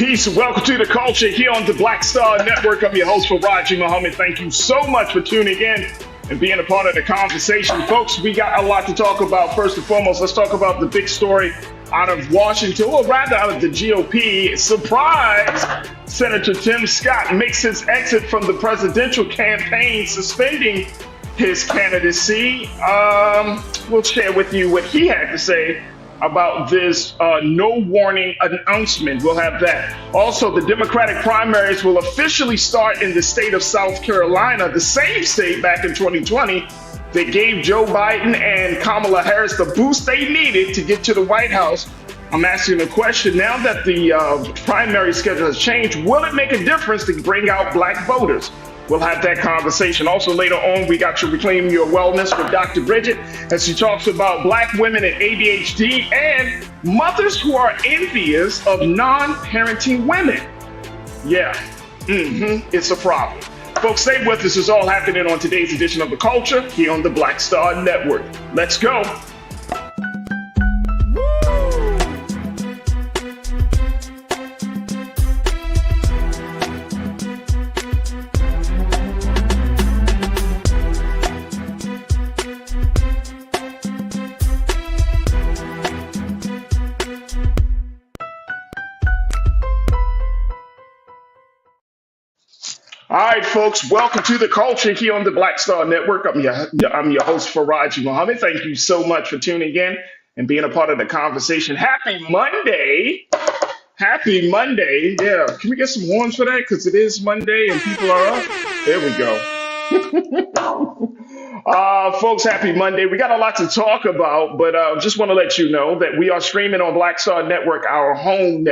Peace. Welcome to the culture here on the Black Star Network. I'm your host, Farajii Muhammad. Thank you so much for tuning in and being a part of the conversation. Folks, we got a lot to talk about. First and foremost, let's talk about the big story out of Washington, or rather out of the GOP. Surprise! Senator Tim Scott makes his exit from the presidential campaign, suspending his candidacy. We'll share with you what he had to say about this no warning announcement. We'll have that. Also, the Democratic primaries will officially start in the state of South Carolina, the same state back in 2020 that gave Joe Biden and Kamala Harris the boost they needed to get to the White House. I'm asking a question now that the primary schedule has changed. Will it make a difference to bring out black voters? We'll have that conversation. Also, later on, we got your Reclaiming Your Wellness with Dr. Bridget as she talks about Black women and ADHD and mothers who are envious of non parenting women. Yeah, it's a problem. Folks, stay with us. It's all happening on today's edition of The Culture here on the Black Star Network. Let's go. All right, folks, welcome to The Culture here on the Black Star Network. I'm your host, Farajii Muhammad. Thank you so much for tuning in and being a part of the conversation. Happy Monday. Happy Monday. Yeah, can we get some horns for that? Because it is Monday and people are up. There we go. Folks, happy Monday. We got a lot to talk about, but just want to let you know that we are streaming on Black Star Network, our home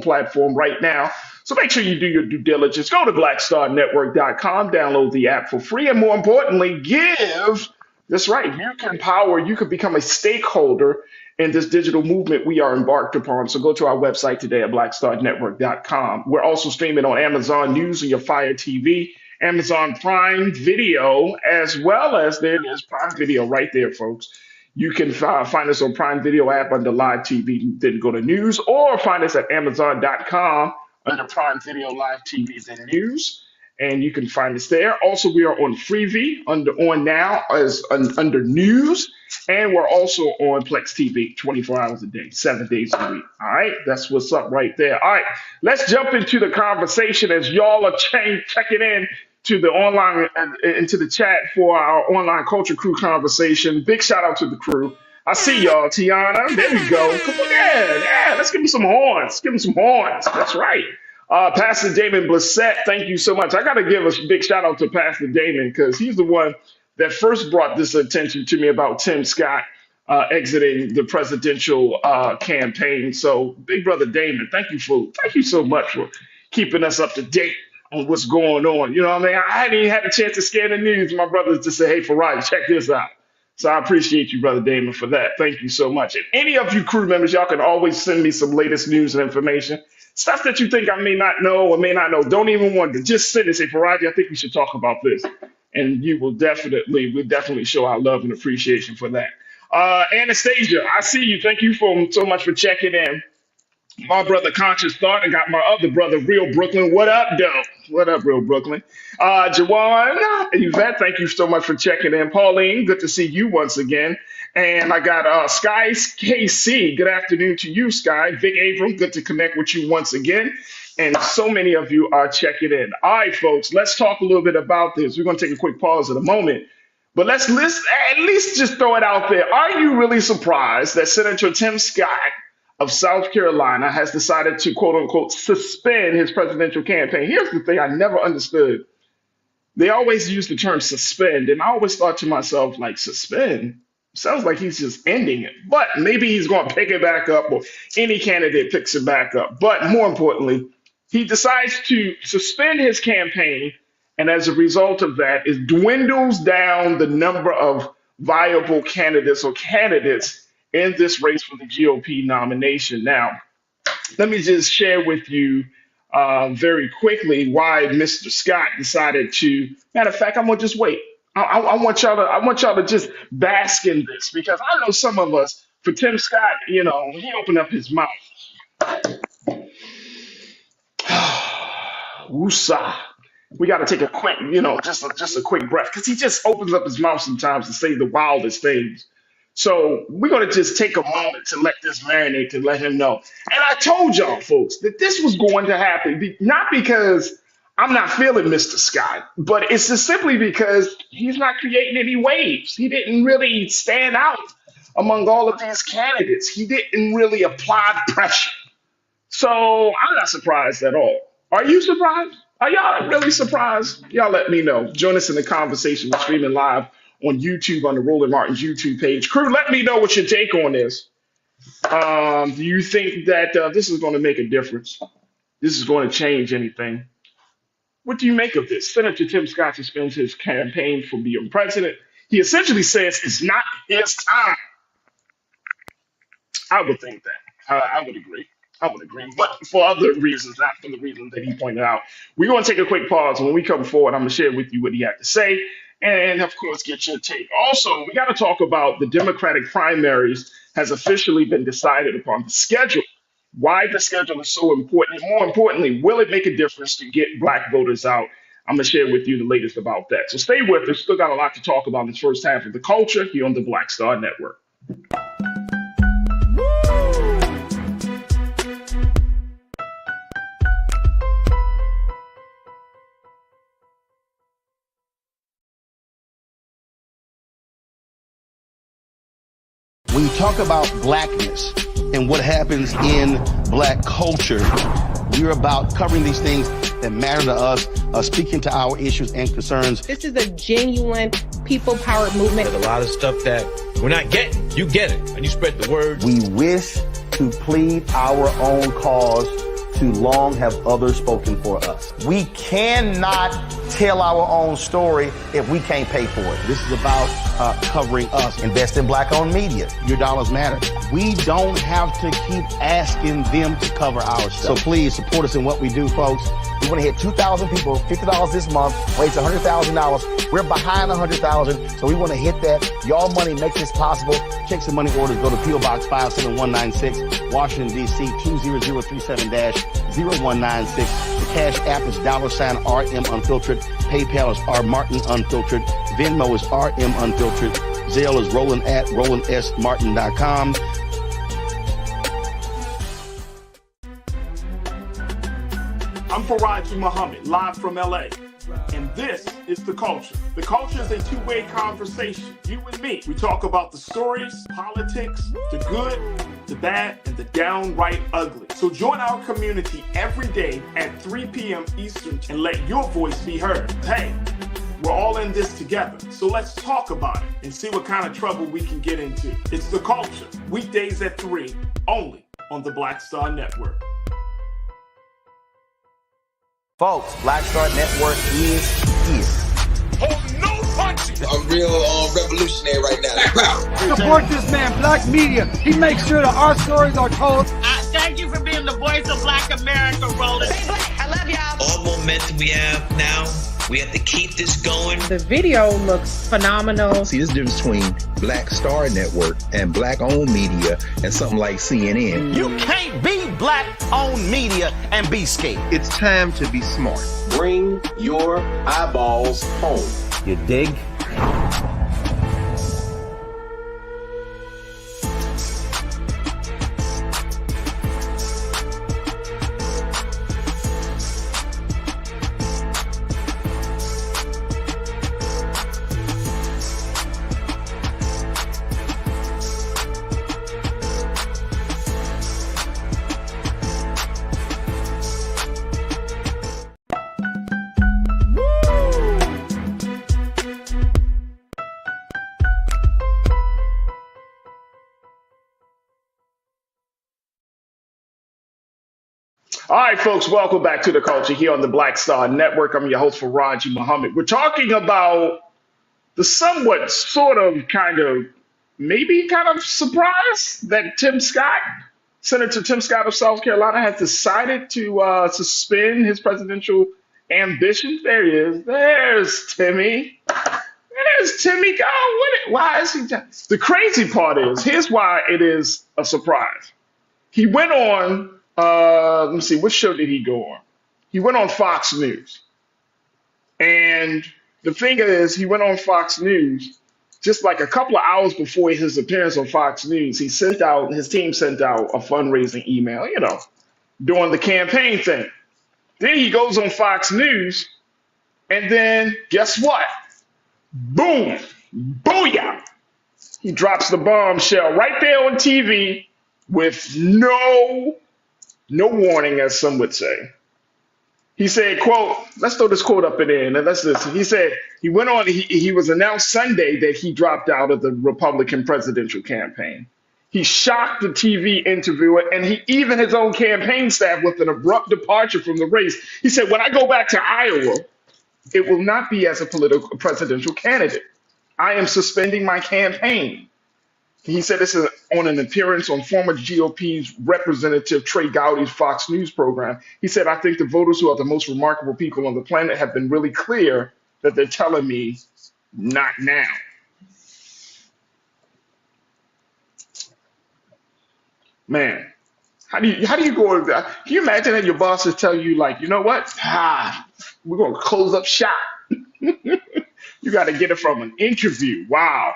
platform right now. So make sure you do your due diligence. Go to blackstarnetwork.com, download the app for free, and more importantly, give. That's right. You can become a stakeholder in this digital movement we are embarked upon. So go to our website today at blackstarnetwork.com. We're also streaming on Amazon News and your Fire TV, Amazon Prime Video, as well as there it is, Prime Video right there, folks. You can find us on Prime Video app under Live TV, then go to News, or find us at Amazon.com under Prime Video, Live TVs, and News. And you can find us there. Also, we are on Freevee on now as under News, and we're also on Plex TV 24 hours a day, 7 days a week. All right, that's what's up right there. All right, let's jump into the conversation as y'all are checking in to the online into the chat for our online culture crew conversation. Big shout out to the crew. I see y'all, Tiana. There we go. Come on, yeah. Let's give him some horns. Give him some horns. That's right. Pastor Damon Blissett, thank you so much. I got to give a big shout out to Pastor Damon because he's the one that first brought this attention to me about Tim Scott exiting the presidential campaign. So, big brother Damon, thank you so much for keeping us up to date on what's going on. You know what I mean? I hadn't even had a chance to scan the news. My brothers to say, hey, Farajii, check this out. So I appreciate you, Brother Damon, for that. Thank you so much. And any of you crew members, y'all can always send me some latest news and information. Stuff that you think I may not know or may not know. Don't even wonder. Just send it. Say, Farajii, I think we should talk about this. And we'll definitely show our love and appreciation for that. Anastasia, I see you. Thank you so much for checking in. My brother Conscious Thought. I got my other brother, Real Brooklyn. What up, though? What up, Real Brooklyn? Jawan, Yvette, thank you so much for checking in. Pauline, good to see you once again. And I got Sky KC. Good afternoon to you, Sky. Vic Abram, good to connect with you once again. And so many of you are checking in. All right, folks, let's talk a little bit about this. We're going to take a quick pause in a moment. But let's at least just throw it out there. Are you really surprised that Senator Tim Scott of South Carolina has decided to, quote unquote, suspend his presidential campaign? Here's the thing I never understood. They always use the term suspend, and I always thought to myself, like, suspend? Sounds like he's just ending it. But maybe he's going to pick it back up, or any candidate picks it back up. But more importantly, he decides to suspend his campaign, and as a result of that, it dwindles down the number of viable candidates in this race for the GOP nomination. Now, let me just share with you very quickly why Mr. Scott decided to. Matter of fact, I'm gonna just wait. I want y'all to just bask in this because I know some of us. For Tim Scott, he opened up his mouth. Woosah. We got to take a quick, just a quick breath because he just opens up his mouth sometimes to say the wildest things. So we're going to just take a moment to let this marinate, to let him know. And I told y'all, folks, that this was going to happen, not because I'm not feeling Mr. Scott, but it's just simply because he's not creating any waves. He didn't really stand out among all of these candidates. He didn't really apply pressure. So I'm not surprised at all. Are you surprised? Are y'all really surprised? Y'all let me know. Join us in the conversation. We're streaming live on YouTube on the Roland Martin's YouTube page. Crew, let me know what your take on this. Do you think that this is going to make a difference? This is going to change anything? What do you make of this? Senator Tim Scott suspends his campaign for being president. He essentially says it's not his time. I would think that. I would agree. I would agree. But for other reasons, not for the reasons that he pointed out. We're going to take a quick pause. When we come forward, I'm going to share with you what he had to say. And of course, get your take. Also, we got to talk about the Democratic primaries has officially been decided upon. The schedule, why the schedule is so important. And more importantly, will it make a difference to get black voters out? I'm going to share with you the latest about that. So stay with us. Still got a lot to talk about in this first half of the culture here on the Black Star Network. When you talk about blackness and what happens in black culture, we're about covering these things that matter to us, speaking to our issues and concerns. This is a genuine people-powered movement. There's a lot of stuff that we're not getting. You get it, and you spread the word. We wish to plead our own cause. Too long have others spoken for us. We cannot tell our own story if we can't pay for it. This is about covering us. Invest in black-owned media. Your dollars matter. We don't have to keep asking them to cover our stuff. So please support us in what we do, folks. We want to hit 2,000 people, $50 this month, raise $100,000. We're behind 100,000, so we want to hit that. Y'all money makes this possible. Check some money orders. Go to P.O. Box 57196, Washington, D.C. 20037-0196. The Cash App is $RM Unfiltered. PayPal is R Martin Unfiltered. Venmo is RM Unfiltered. Zelle is Roland at RolandSMartin.com. I'm Farajii Muhammad, live from LA. And this is The Culture. The Culture is a two-way conversation. You and me. We talk about the stories, politics, the good, the bad, and the downright ugly. So join our community every day at 3 p.m. Eastern and let your voice be heard. Hey, we're all in this together. So let's talk about it and see what kind of trouble we can get into. It's The Culture. Weekdays at 3, only on the Black Star Network. Folks, Black Star Network is here. Oh, no punches! I'm real revolutionary right now. Support this man, Black Media. He makes sure that our stories are told. Thank you for being the voice of Black America, Roland. Stay black. I love y'all. All momentum we have now, we have to keep this going. The video looks phenomenal. See, this difference between Black Star Network and black-owned media and something like CNN. You can't be black-owned media and be scared. It's time to be smart. Bring your eyeballs home. You dig? All right, folks, welcome back to The Culture here on the Black Star Network. I'm your host, Farajii Muhammad. We're talking about the somewhat, sort of, kind of, maybe kind of surprise that Senator Tim Scott of South Carolina has decided to suspend his presidential ambitions. There he is. There's Timmy. There's Timmy. Why is he? The crazy part is, here's why it is a surprise. He went on. Let me see, what show did he go on? He went on Fox News. And the thing is, he went on Fox News just like a couple of hours before his appearance on Fox News. His team sent out a fundraising email, doing the campaign thing. Then he goes on Fox News, and then guess what? Boom, booyah. He drops the bombshell right there on TV with no warning, as some would say. He said, quote, let's throw this quote up in there, and let's listen. He said, he was announced Sunday that he dropped out of the Republican presidential campaign. He shocked the TV interviewer and he even his own campaign staff with an abrupt departure from the race. He said, when I go back to Iowa, it will not be as a political presidential candidate. I am suspending my campaign. He said this is on an appearance on former GOP's Representative Trey Gowdy's Fox News program. He said, I think the voters who are the most remarkable people on the planet have been really clear that they're telling me not now. Man, how do you go over that? Can you imagine that your bosses tell you like, you know what? We're gonna close up shop. You got to get it from an interview. Wow.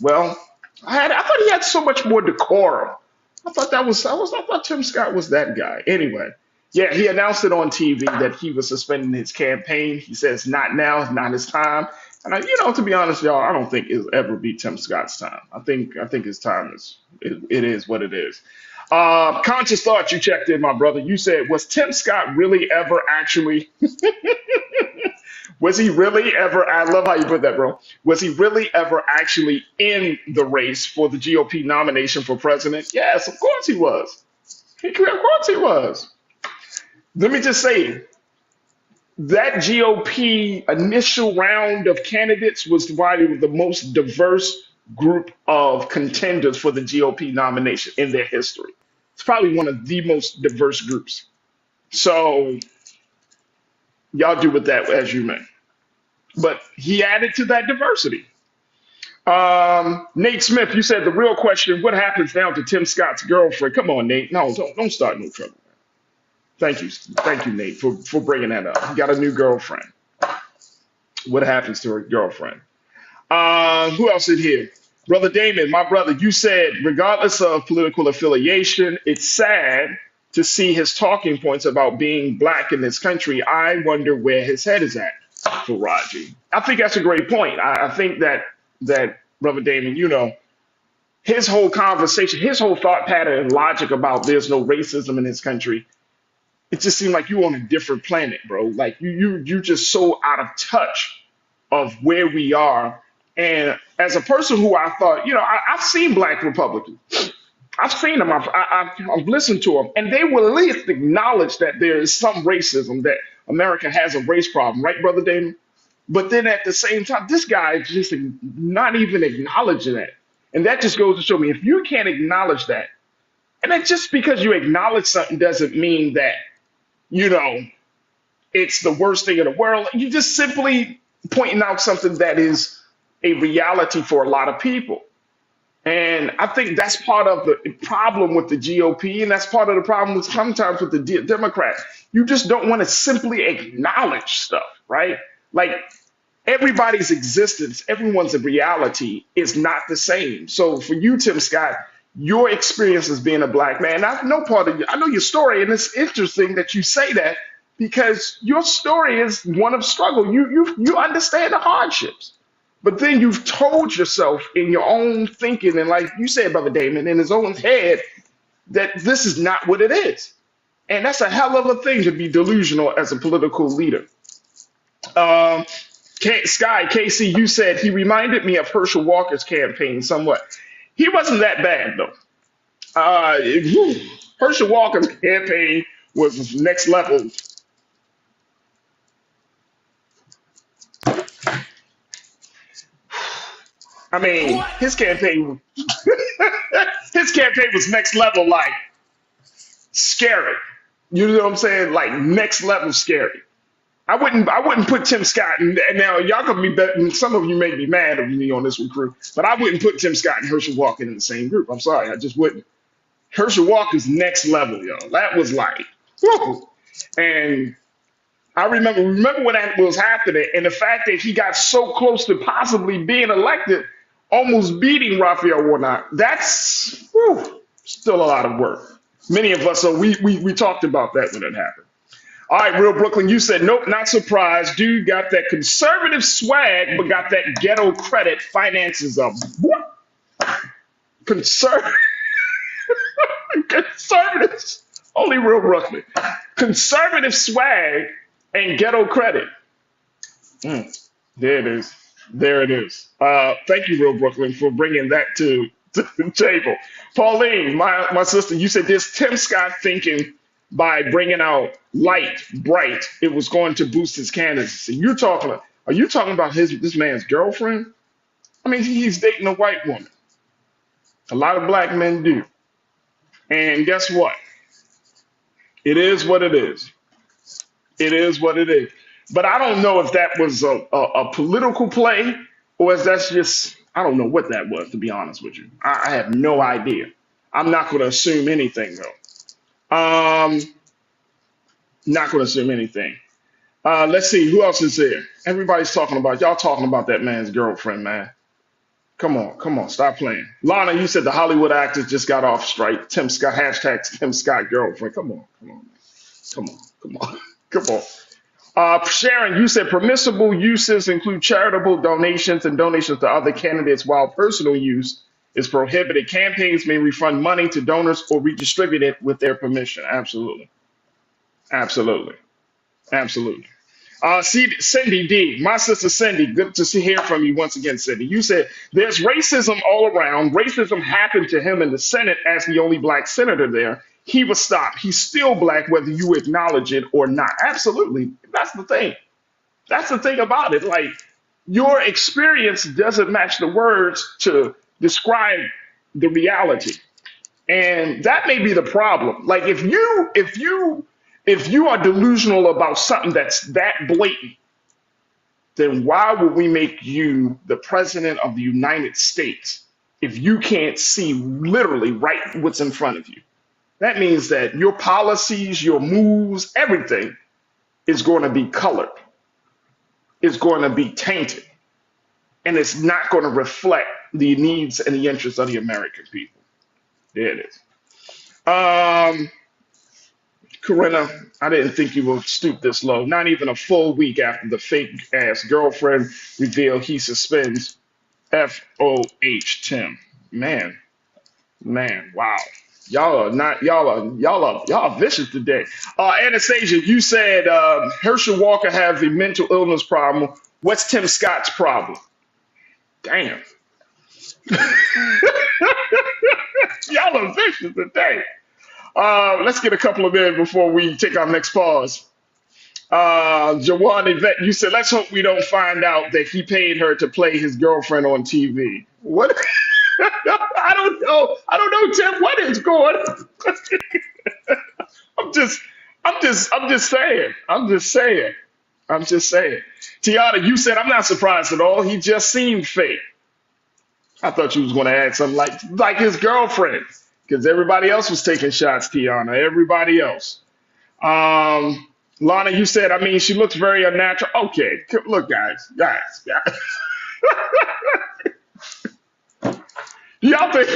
Well, I thought he had so much more decorum. I thought Tim Scott was that guy. Anyway, yeah, he announced it on TV that he was suspending his campaign. He says not now, not his time. And to be honest, y'all, I don't think it'll ever be Tim Scott's time. I think his time it is what it is. Conscious thought, you checked in, my brother. You said, was Tim Scott really ever actually? Was he really ever? I love how you put that, bro. Was he really ever actually in the race for the GOP nomination for president? Yes, of course he was. Of course he was. Let me just say, that GOP initial round of candidates was probably the most diverse group of contenders for the GOP nomination in their history. It's probably one of the most diverse groups. So y'all do with that as you may. But he added to that diversity. Nate Smith, you said the real question, what happens now to Tim Scott's girlfriend? Come on, Nate. No, don't start no trouble. Thank you, Nate, for bringing that up. He got a new girlfriend. What happens to her girlfriend? Who else in here? Brother Damon, my brother, you said, regardless of political affiliation, it's sad to see his talking points about being black in this country. I wonder where his head is at, Farajii. I think that's a great point. I think that Brother Damon, his whole conversation, his whole thought pattern and logic about there's no racism in this country, it just seemed like you on a different planet, bro. Like you just so out of touch of where we are. And as a person who I thought, I've seen black Republicans. I've seen them. I've listened to them, and they will at least acknowledge that there is some racism, that America has a race problem, right, Brother Damon? But then at the same time, this guy is just not even acknowledging that. And that just goes to show me, if you can't acknowledge that, and then just because you acknowledge something doesn't mean that, it's the worst thing in the world. You just simply pointing out something that is a reality for a lot of people. And I think that's part of the problem with the GOP, and that's part of the problem with sometimes with the Democrats. You just don't want to simply acknowledge stuff, right? Like everybody's existence, everyone's reality is not the same. So for you, Tim Scott, your experience as being a black man, I know your story, and it's interesting that you say that because your story is one of struggle. You understand the hardships. But then you've told yourself in your own thinking, and like you said, Brother Damon, in his own head, that this is not what it is. And that's a hell of a thing to be delusional as a political leader. Sky, KC, you said he reminded me of Herschel Walker's campaign somewhat. He wasn't that bad, though. Herschel Walker's campaign was next level. I mean, his campaign was next level, like scary. You know what I'm saying? Like next level scary. I wouldn't put Tim Scott, and now y'all could be, some of you may be mad at me on this one, crew, but I wouldn't put Tim Scott and Herschel Walker in the same group. I'm sorry, I just wouldn't. Herschel Walker's next level, y'all. That was like, whoa. And I remember when that was happening, and the fact that he got so close to possibly being elected, almost beating Raphael Warnock. That's still a lot of work. Many of us, so we talked about that when it happened. All right, Real Brooklyn, you said, nope, not surprised. Dude got that conservative swag, but got that ghetto credit. Finances up. Conservatives. Only Real Brooklyn. Conservative swag and ghetto credit. There it is. There it is. Thank you, Real Brooklyn, for bringing that to to the table. Pauline, my sister, you said this Tim Scott thinking by bringing out Light Bright, it was going to boost his candidacy. Are you talking about this man's girlfriend? I mean, he's dating a white woman. A lot of black men do. And guess what? It is what it is. It is what it is. But I don't know if that was a political play or if that's just, I don't know what that was, to be honest with you. I have no idea. I'm not going to assume anything, though. Not going to assume anything. Let's see. Who else is there? Everybody's talking about, y'all talking about that man's girlfriend, man. Come on, stop playing. Lana, you said the Hollywood actors just got off strike. Tim Scott, hashtag Tim Scott girlfriend. Come on, man. Sharon, you said permissible uses include charitable donations and donations to other candidates, while personal use is prohibited. Campaigns may refund money to donors or redistribute it with their permission. Absolutely. Cindy D, my sister Cindy, good to hear from you once again, Cindy. You said there's racism all around. Racism happened to him in the Senate as the only black senator there. He was stopped. He's still black, whether you acknowledge it or not. Absolutely. That's the thing. That's the thing about it. Like, your experience doesn't match the words to describe the reality. And that may be the problem. Like, if you are delusional about something that's that blatant, then why would we make you the president of the United States if you can't see literally right what's in front of you? That means that your policies, your moves, everything is going to be colored. It's going to be tainted. And it's not going to reflect the needs and the interests of the American people. There it is. Corinna, I didn't think you would stoop this low. Not even a full week after the fake ass girlfriend revealed he suspends FOH Tim. Man, wow. Y'all are vicious today. Anastasia, you said Herschel Walker has a mental illness problem. What's Tim Scott's problem? Damn. Y'all are vicious today. Let's get a couple of in before we take our next pause. Jawan Yvette, you said, let's hope we don't find out that he paid her to play his girlfriend on TV. What? I don't know, Tim. What is going on? I'm just saying. Tiana, you said, I'm not surprised at all. He just seemed fake. I thought you was going to add something like his girlfriend, because everybody else was taking shots, Tiana. Everybody else. Lana, you said, she looks very unnatural. Okay, look, guys. Y'all think,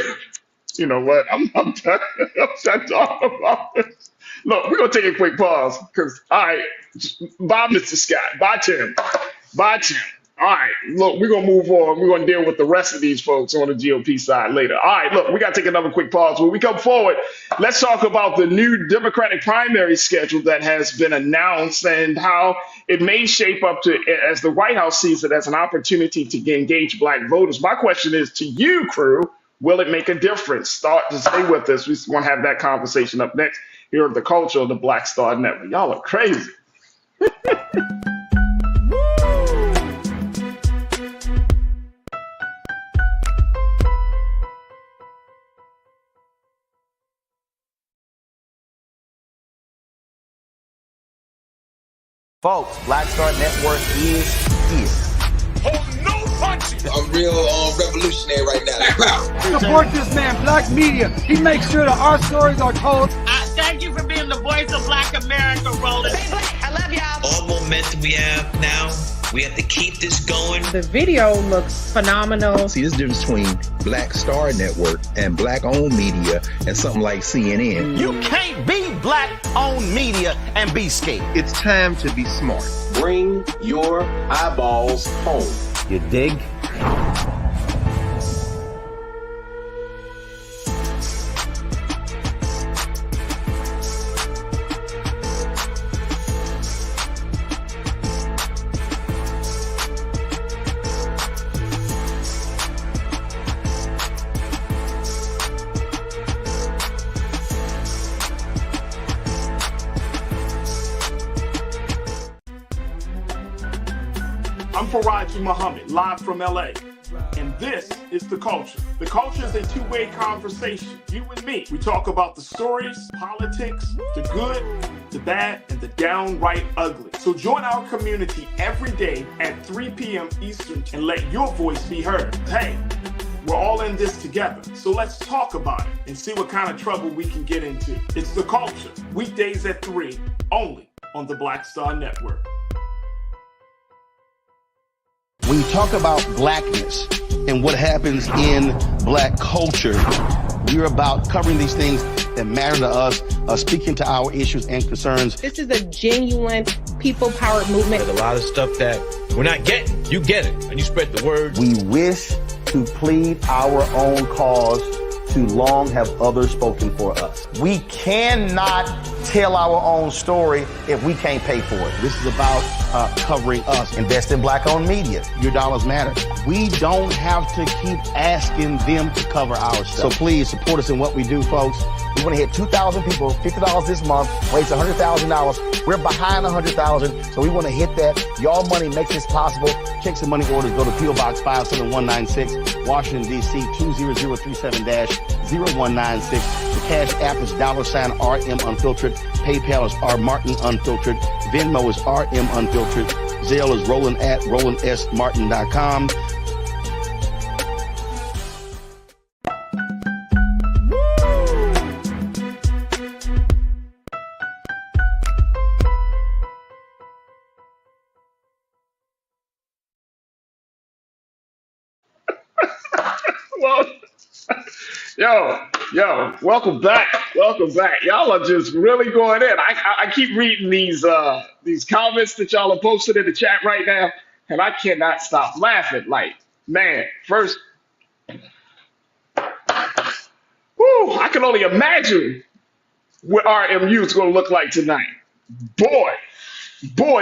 you know what? I'm done talking about this. Look, we're going to take a quick pause because, all right, bye, Mr. Scott. Bye, Tim. All right, look, we're going to move on. We're going to deal with the rest of these folks on the GOP side later. All right, look, we got to take another quick pause. When we come forward, let's talk about the new Democratic primary schedule that has been announced and how it may shape up to, as the White House sees it, as an opportunity to engage black voters. My question is to you, crew, will it make a difference? Stay with us. We want to have that conversation up next here at the Culture of the Black Star Network. Y'all are crazy. Folks, Black Star Network is here. I'm real revolutionary right now. Support this man, Black Media. He makes sure that our stories are told. Thank you for being the voice of Black America, Roland. I love y'all. All momentum we have now, we have to keep this going. The video looks phenomenal. See, there's a difference between Black Star Network and black-owned media and something like CNN. You can't be black-owned media and be scared. It's time to be smart. Bring your eyeballs home. You dig? Farajii Muhammad, live from LA. And this is The Culture. The Culture is a two-way conversation. You and me. We talk about the stories, politics, the good, the bad, and the downright ugly. So join our community every day at 3 p.m. Eastern and let your voice be heard. Hey, we're all in this together. So let's talk about it and see what kind of trouble we can get into. It's The Culture. Weekdays at 3, only on the Black Star Network. When you talk about blackness and what happens in black culture, we're about covering these things that matter to us, speaking to our issues and concerns. This is a genuine people-powered movement. There's a lot of stuff that we're not getting. You get it, and you spread the word. We wish to plead our own cause to long have others spoken for us. We cannot tell our own story if we can't pay for it. This is about covering us. Invest in black-owned media. Your dollars matter. We don't have to keep asking them to cover our stuff. So please support us in what we do, folks. We want to hit 2,000 people, $50 this month, raise $100,000. We're behind $100,000, so we want to hit that. Y'all money makes this possible. Check some money orders. Go to P.O. Box 57196, Washington, D.C. 20037-0196. The Cash App is $RM Unfiltered. PayPal is R Martin Unfiltered. Venmo is RM Unfiltered. Zelle is Roland at RolandSMartin.com. Well, welcome back. Welcome back. Y'all are just really going in. I keep reading these comments that y'all are posted in the chat right now, and I cannot stop laughing. Like, man, first, I can only imagine what RMU is going to look like tonight. Boy,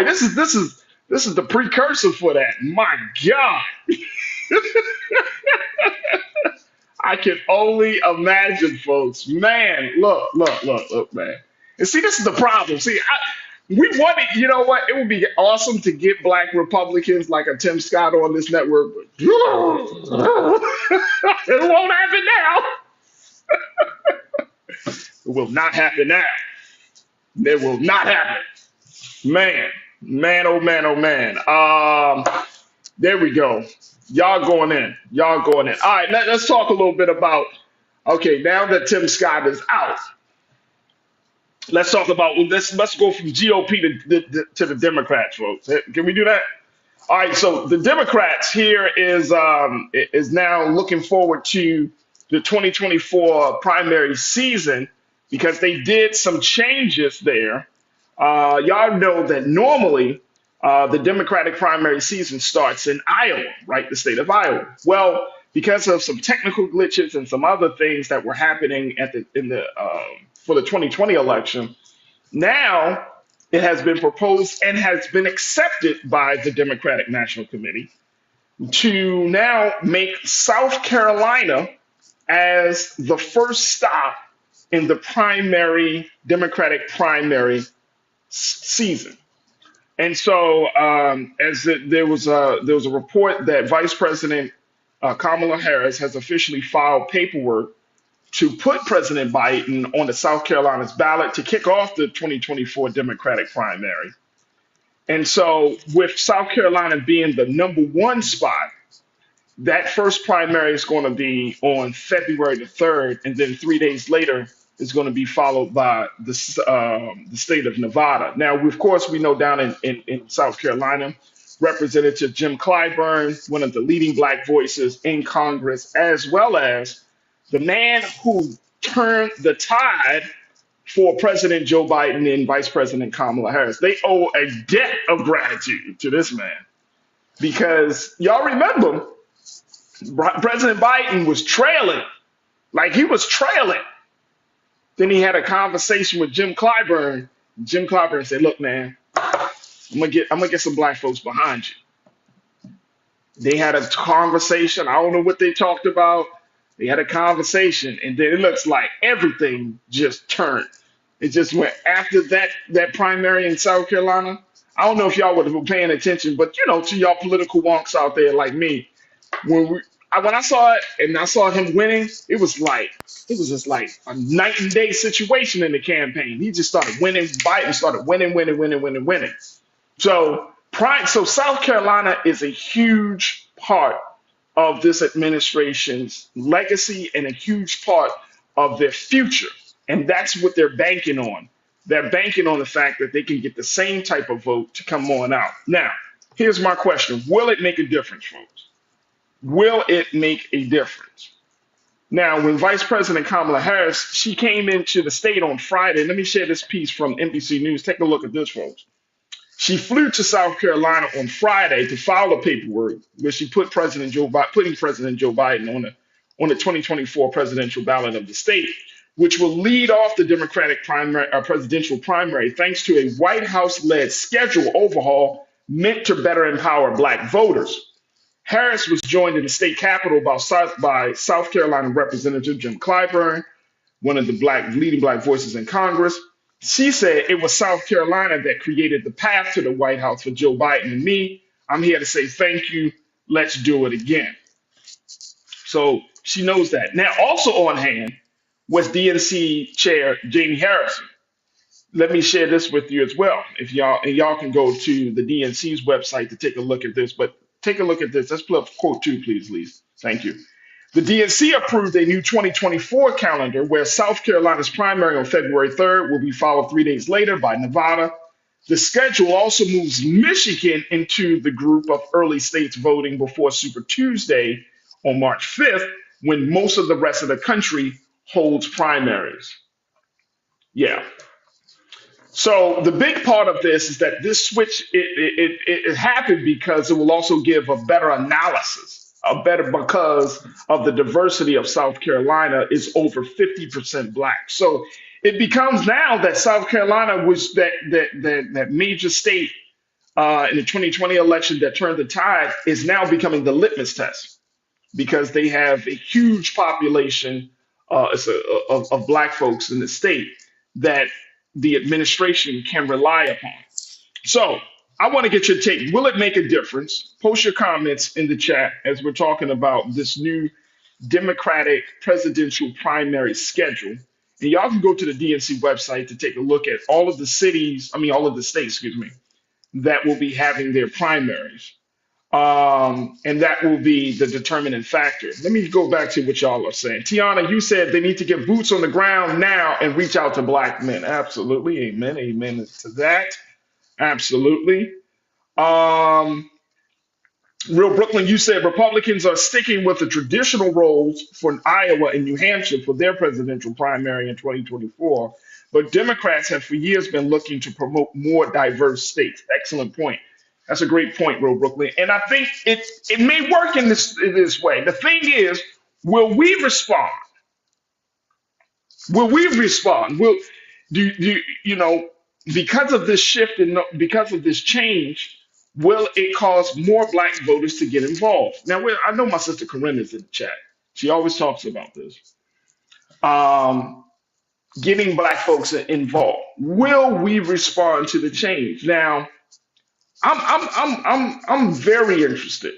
this is the precursor for that. My God. I can only imagine, folks. Man, look, man. And see, this is the problem. See, we wanted, you know what? It would be awesome to get black Republicans like a Tim Scott on this network, but it won't happen now. It will not happen now. It will not happen. Man, oh man. There we go. Y'all going in. All right, let's talk a little bit about, okay, now that Tim Scott is out, let's talk about, let's go from GOP to the Democrats, folks. Can we do that? All right, so the Democrats here is now looking forward to the 2024 primary season because they did some changes there. Y'all know that normally the Democratic primary season starts in Iowa, right? The state of Iowa. Well, because of some technical glitches and some other things that were happening for the 2020 election, now it has been proposed and has been accepted by the Democratic National Committee to now make South Carolina as the first stop in the Democratic primary season. And so, there was a report that Vice President Kamala Harris has officially filed paperwork to put President Biden on the South Carolina's ballot to kick off the 2024 Democratic primary. And so, with South Carolina being the number one spot, that first primary is going to be on February the 3rd, and then 3 days later is going to be followed by the state of Nevada. Now, of course, we know down in South Carolina, Representative Jim Clyburn, one of the leading black voices in Congress, as well as the man who turned the tide for President Joe Biden and Vice President Kamala Harris. They owe a debt of gratitude to this man because y'all remember President Biden was trailing, like he was trailing. Then he had a conversation with Jim Clyburn. Jim Clyburn said, "Look, man, I'm gonna get some black folks behind you." They had a conversation. I don't know what they talked about. They had a conversation, and then it looks like everything just turned. It just went after that primary in South Carolina. I don't know if y'all would have been paying attention, but to y'all political wonks out there like me, when I saw it and I saw him winning, it was just like a night and day situation in the campaign. He just started winning. Biden started winning, winning, winning, winning, winning. So South Carolina is a huge part of this administration's legacy and a huge part of their future. And that's what they're banking on. They're banking on the fact that they can get the same type of vote to come on out. Now, here's my question. Will it make a difference, folks? Will it make a difference? Now, when Vice President Kamala Harris, she came into the state on Friday. Let me share this piece from NBC News. Take a look at this, folks. She flew to South Carolina on Friday to file the paperwork where she put putting President Joe Biden on the 2024 presidential ballot of the state, which will lead off the Democratic presidential primary thanks to a White House-led schedule overhaul meant to better empower Black voters. Harris was joined in the state capitol by South Carolina Representative Jim Clyburn, one of the leading Black voices in Congress. She said it was South Carolina that created the path to the White House for Joe Biden and me. I'm here to say thank you. Let's do it again. So she knows that. Now, also on hand was DNC Chair Jamie Harrison. Let me share this with you as well. If y'all can go to the DNC's website to take a look at this, but take a look at this. Let's pull up quote 2, please, Lise. Thank you. The DNC approved a new 2024 calendar where South Carolina's primary on February 3rd will be followed 3 days later by Nevada. The schedule also moves Michigan into the group of early states voting before Super Tuesday on March 5th, when most of the rest of the country holds primaries. Yeah. So the big part of this is that this switch, it happened because it will also give a better analysis, because of the diversity of South Carolina is over 50% Black. So it becomes now that South Carolina was that major state in the 2020 election that turned the tide is now becoming the litmus test because they have a huge population of Black folks in the state that the administration can rely upon. So I want to get your take. Will it make a difference? Post your comments in the chat as we're talking about this new Democratic presidential primary schedule. And y'all can go to the DNC website to take a look at all of the states, that will be having their primaries. And that will be the determining factor. Let me go back to what y'all are saying. Tiana, you said they need to get boots on the ground now and reach out to Black men. Absolutely. Amen. Amen to that. Absolutely. Real Brooklyn, you said Republicans are sticking with the traditional roles for Iowa and New Hampshire for their presidential primary in 2024. But Democrats have for years been looking to promote more diverse states. Excellent point. That's a great point, Real Brooklyn. And I think it may work in this way. The thing is, will we respond? Will we respond? Because of this shift and because of this change, will it cause more Black voters to get involved? Now, I know my sister Corinne is in the chat. She always talks about this. Getting Black folks involved. Will we respond to the change? Now, I'm very interested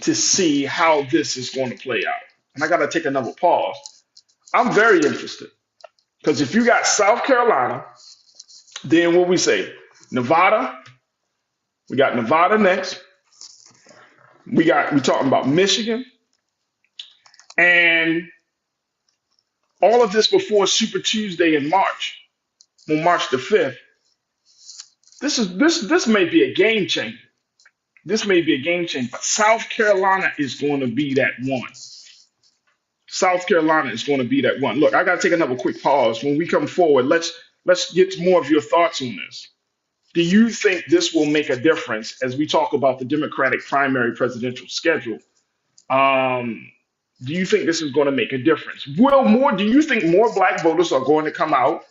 to see how this is going to play out. And I got to take another pause. I'm very interested because if you got South Carolina, then what we say, Nevada, we got Nevada next. We're talking about Michigan, and all of this before Super Tuesday in March, on March the 5th. This may be a game changer. This may be a game changer, but South Carolina is going to be that one. South Carolina is going to be that one. Look, I got to take another quick pause. When we come forward, let's get more of your thoughts on this. Do you think this will make a difference as we talk about the Democratic primary presidential schedule? Do you think this is going to make a difference? Do you think more Black voters are going to come out,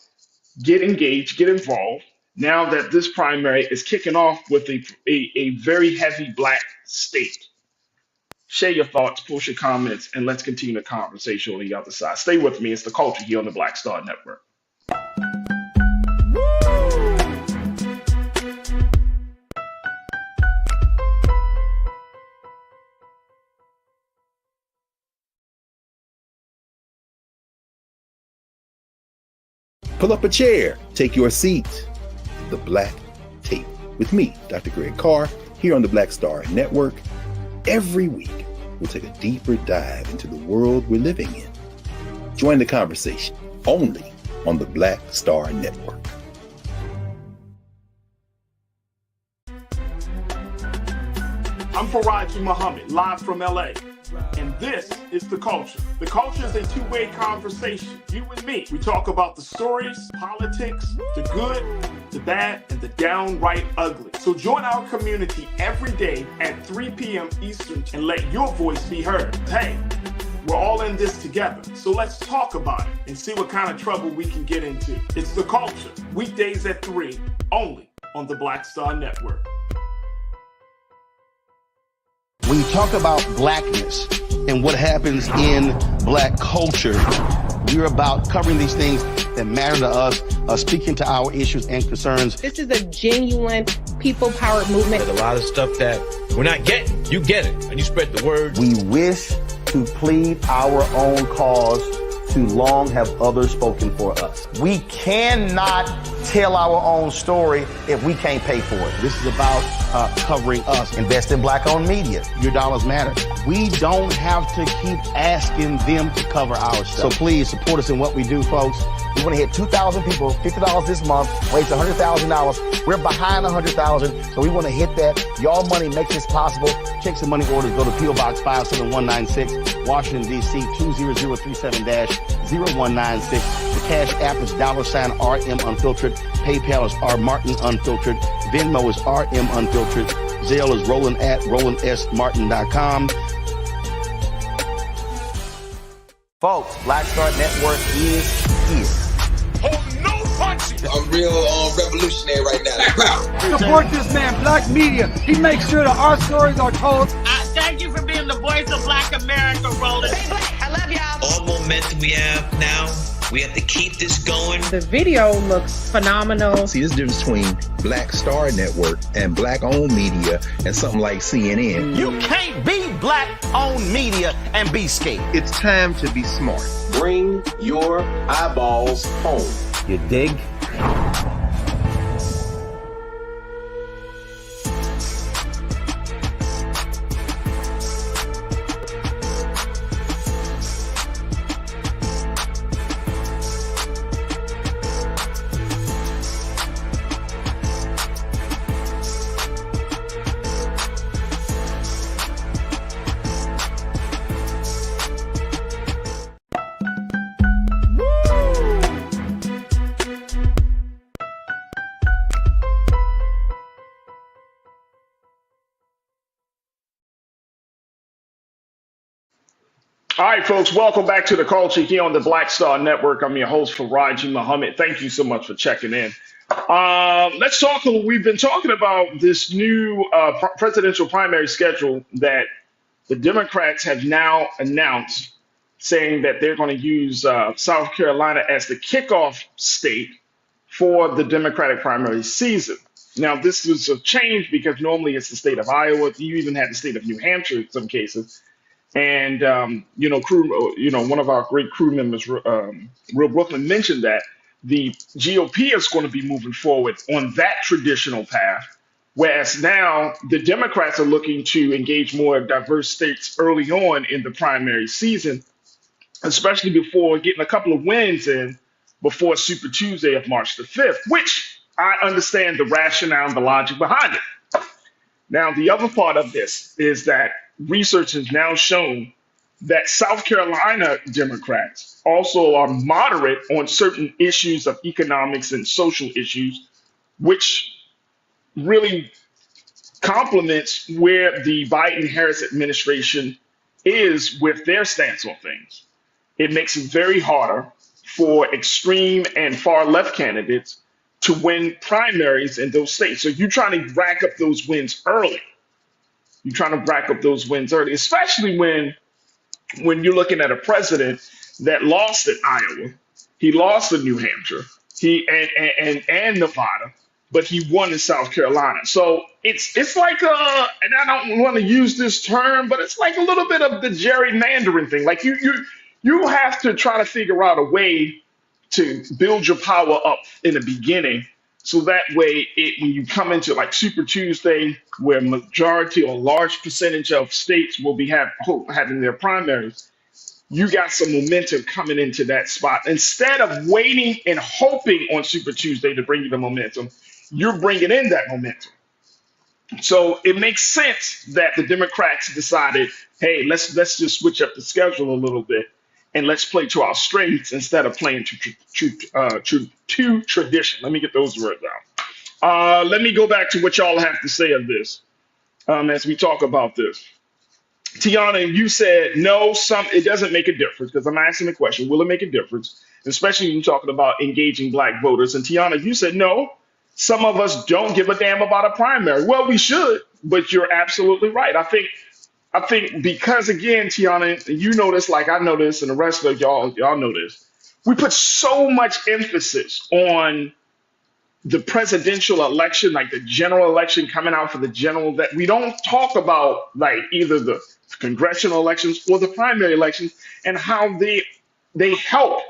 get engaged, get involved, now that this primary is kicking off with a very heavy Black state? Share your thoughts, post your comments, and let's continue the conversation on the other side. Stay with me. It's The Culture here on the Black Star Network. Pull up a chair, take your seat. The Black Tape with me, Dr. Greg Carr, here on the Black Star Network. Every week, we'll take a deeper dive into the world we're living in. Join the conversation only on the Black Star Network. I'm Farajii Muhammad, live from LA. And this is The Culture. The Culture is a two-way conversation. You and me. We talk about the stories, politics, the good, the bad, and the downright ugly. So join our community every day at 3 p.m. Eastern and let your voice be heard. Hey, we're all in this together. So let's talk about it and see what kind of trouble we can get into. It's The Culture. Weekdays at 3, only on the Black Star Network. When you talk about blackness and what happens in black culture, we're about covering these things that matter to us, speaking to our issues and concerns. This is a genuine people-powered movement. There's a lot of stuff that we're not getting. You get it, and you spread the word. We wish to plead our own cause. Too long have others spoken for us. We cannot tell our own story if we can't pay for it. This is about covering us. Invest in black-owned media. Your dollars matter. We don't have to keep asking them to cover our stuff. So please support us in what we do, folks. We want to hit 2,000 people, $50 this month, raise $100,000. We're behind 100,000, so we want to hit that. Y'all money makes this possible. Check some money orders. Go to P.O. Box 57196, Washington, D.C. 20037-0196. The Cash App is $RM Unfiltered. PayPal is R Martin Unfiltered. Venmo is RM Unfiltered. Zelle is Roland at RolandSMartin.com. Folks, Black Star Network is here. I'm real revolutionary right now. Support this man, Black Media. He makes sure that our stories are told. Thank you for being the voice of Black America, Roland. Stay black. I love y'all. All momentum we have now, we have to keep this going. The video looks phenomenal. See, this difference between Black Star Network and black-owned media and something like CNN. You can't be black-owned media and be scared. It's time to be smart. Bring your eyeballs home. You dig? All right, folks, welcome back to The Culture here on the Black Star Network. I'm your host, Farajii Muhammad. Thank you so much for checking in. Let's talk. We've been talking about this new presidential primary schedule that the Democrats have now announced, saying that they're going to use South Carolina as the kickoff state for the Democratic primary season. Now, this is a change because normally it's the state of Iowa. You even had the state of New Hampshire in some cases. And, one of our great crew members, Real Brooklyn, mentioned that the GOP is going to be moving forward on that traditional path, whereas now the Democrats are looking to engage more diverse states early on in the primary season, especially before getting a couple of wins in before Super Tuesday of March the 5th, which I understand the rationale and the logic behind it. Now, the other part of this is that research has now shown that South Carolina Democrats also are moderate on certain issues of economics and social issues, which really complements where the Biden-Harris administration is with their stance on things. It makes it very harder for extreme and far left candidates to win primaries in those states. So you're trying to rack up those wins early. Especially when you're looking at a president that lost in Iowa, he lost in New Hampshire, and Nevada, but he won in South Carolina. So it's like and I don't want to use this term, but it's like a little bit of the gerrymandering thing. Like you have to try to figure out a way to build your power up in the beginning, so that way when you come into like Super Tuesday, where majority or large percentage of states will be having their primaries, you got some momentum coming into that spot. Instead of waiting and hoping on Super Tuesday to bring you the momentum, you're bringing in that momentum. So it makes sense that the Democrats decided, hey, let's just switch up the schedule a little bit and let's play to our strengths instead of playing to tradition. Let me get those words out. Let me go back to what y'all have to say of this as we talk about this. Tiana, you said no, it doesn't make a difference, because I'm asking the question, will it make a difference? Especially when you're talking about engaging black voters. And Tiana, you said no, some of us don't give a damn about a primary. Well, we should, but you're absolutely right. I think because again, Tiana, you know this like I know this, and the rest of y'all know this. We put so much emphasis on the presidential election, like the general election coming out for the general, that we don't talk about like either the congressional elections or the primary elections and how they help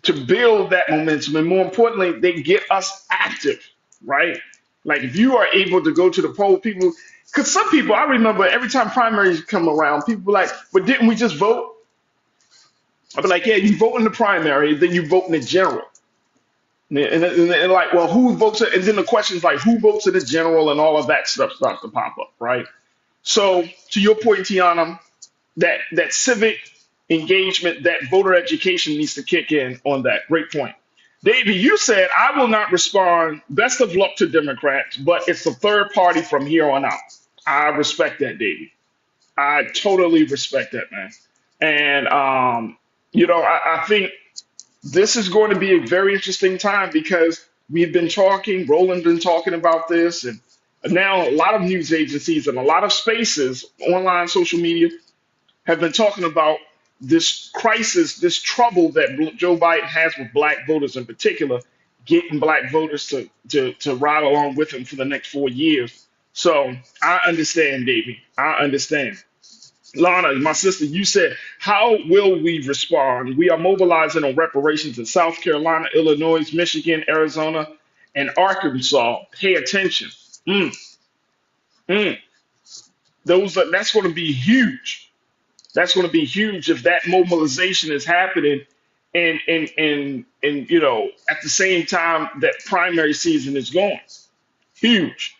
to build that momentum. And more importantly, they get us active, right? Like if you are able to go to the poll, people, because some people, I remember every time primaries come around, people be like, but didn't we just vote? I'd be like, yeah, you vote in the primary, then you vote in the general. And like, well, who votes? And then the questions like, who votes in the general, and all of that stuff starts to pop up, right? So to your point, Tiana, that civic engagement, that voter education needs to kick in on that. Great point. Davey, you said, I will not respond. Best of luck to Democrats, but it's a third party from here on out. I respect that, Davey. I totally respect that, man. And, I think this is going to be a very interesting time, because we've been talking, Roland been talking about this, and now a lot of news agencies and a lot of spaces, online, social media, have been talking about this crisis, this trouble that Joe Biden has with black voters in particular, getting black voters to ride along with him for the next 4 years. So I understand, Davey. I understand. Lana, my sister, you said, how will we respond? We are mobilizing on reparations in South Carolina, Illinois, Michigan, Arizona, and Arkansas. Pay attention. That's going to be huge. That's going to be huge if that mobilization is happening, and at the same time that primary season is going. Huge.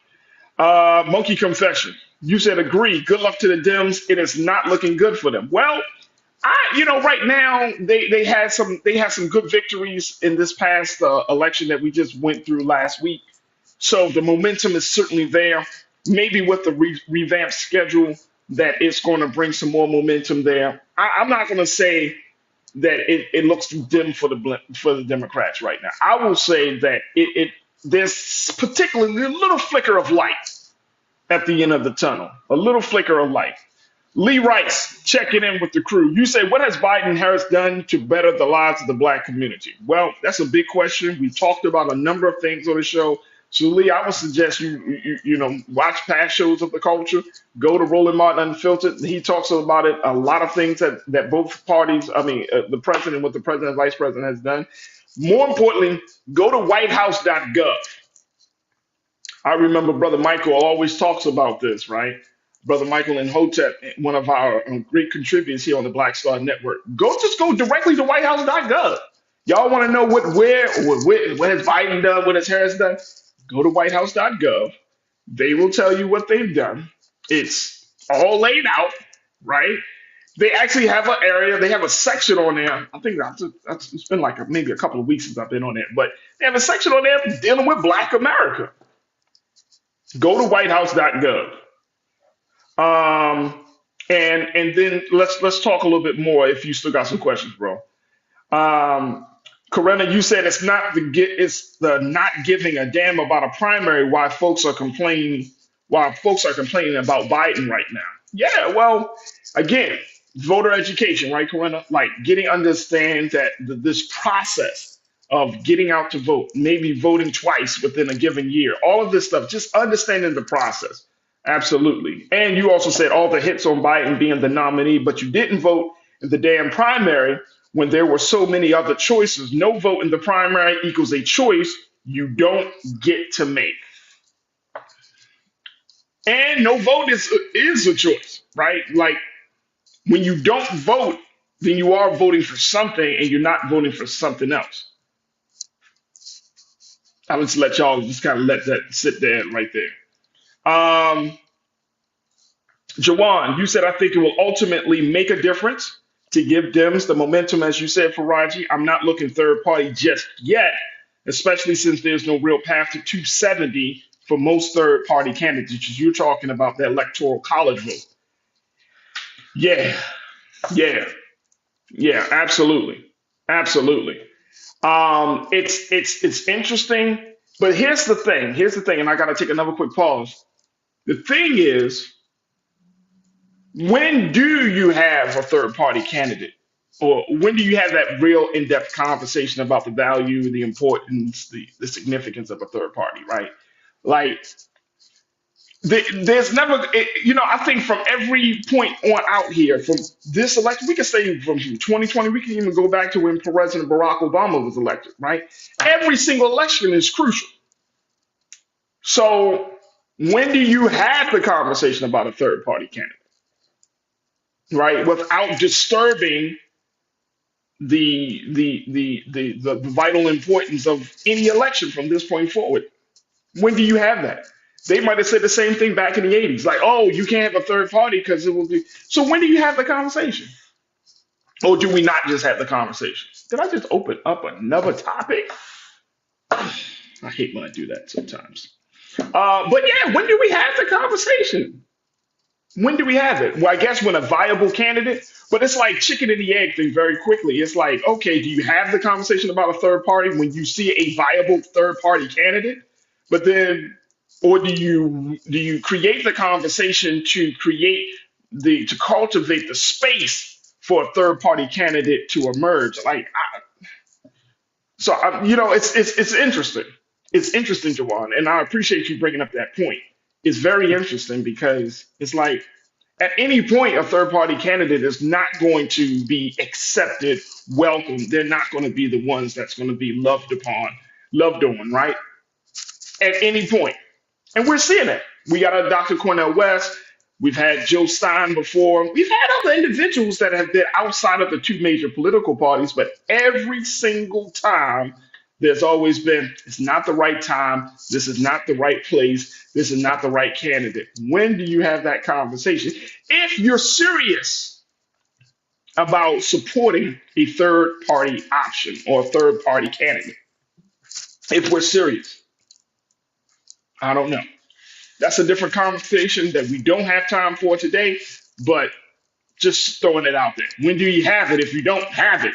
Monkey Confession. You said agree. Good luck to the Dems. It is not looking good for them. Well, right now they had some good victories in this past election that we just went through last week. So the momentum is certainly there. Maybe with the revamped schedule, that it's going to bring some more momentum there. I'm not going to say that it looks dim for the Democrats right now. I will say that there's particularly a little flicker of light at the end of the tunnel, a little flicker of light. Lee Rice checking in with the crew. You say, what has Biden and Harris done to better the lives of the black community? Well, that's a big question. We talked about a number of things on the show. So, Lee, I would suggest you watch past shows of the culture. Go to Roland Martin Unfiltered. He talks about it. A lot of things that both parties, the president, what the president and vice president has done. More importantly, go to whitehouse.gov. I remember Brother Michael always talks about this, right? Brother Michael and Hotep, one of our great contributors here on the Black Star Network. Just go directly to whitehouse.gov. Y'all want to know what has Biden done, what has Harris done? Go to whitehouse.gov. They will tell you what they've done. It's all laid out, right? They actually have an area. They have a section on there. I think it's been like maybe a couple of weeks since I've been on it, but they have a section on there dealing with Black America. Go to whitehouse.gov. And then let's talk a little bit more if you still got some questions, bro. Corinna, you said it's the not giving a damn about a primary why folks are complaining about Biden right now. Yeah, well, again, voter education, right, Corinna? Like understand that this process of getting out to vote, maybe voting twice within a given year, all of this stuff, just understanding the process. Absolutely. And you also said all the hits on Biden being the nominee, but you didn't vote in the damn primary. when there were so many other choices. No vote in the primary equals a choice you don't get to make. And no vote is a choice, right? Like when you don't vote, then you are voting for something and you're not voting for something else. I'll just let y'all just kind of let that sit there right there. Jawan, you said, I think it will ultimately make a difference to give Dems the momentum, as you said, Farajii. I'm not looking third party just yet, especially since there's no real path to 270 for most third party candidates. You're talking about the electoral college vote. Yeah, absolutely. It's interesting, but here's the thing, and I got to take another quick pause. The thing is, when do you have a third party candidate? Or when do you have that real in-depth conversation about the value, the importance, the significance of a third party, right? Like, there's never, I think from every point on out here, from this election, we can say from 2020, we can even go back to when President Barack Obama was elected, right? Every single election is crucial. So when do you have the conversation about a third party candidate, right? Without disturbing the vital importance of any election from this point forward. When do you have that? They might have said the same thing back in the 80s, like, oh, you can't have a third party because it will be. So when do you have the conversation? Or do we not just have the conversation? Did I just open up another topic? I hate when I do that sometimes. But yeah, when do we have the conversation? When do we have it? Well, I guess when a viable candidate, but it's like chicken and the egg thing very quickly. It's like, okay, do you have the conversation about a third party when you see a viable third party candidate? But then, or do you create the conversation to cultivate the space for a third party candidate to emerge? It's interesting. It's interesting, Jawan, and I appreciate you bringing up that point. It's very interesting because it's like at any point, a third party candidate is not going to be accepted, welcomed. They're not going to be the ones that's going to be loved on, right? At any point. And we're seeing it. We got a Dr. Cornel West. We've had Joe Stein before. We've had other individuals that have been outside of the two major political parties, but every single time there's always been, it's not the right time. This is not the right place. This is not the right candidate. When do you have that conversation? If you're serious about supporting a third party option or a third party candidate, if we're serious, I don't know. That's a different conversation that we don't have time for today, but just throwing it out there. When do you have it if you don't have it?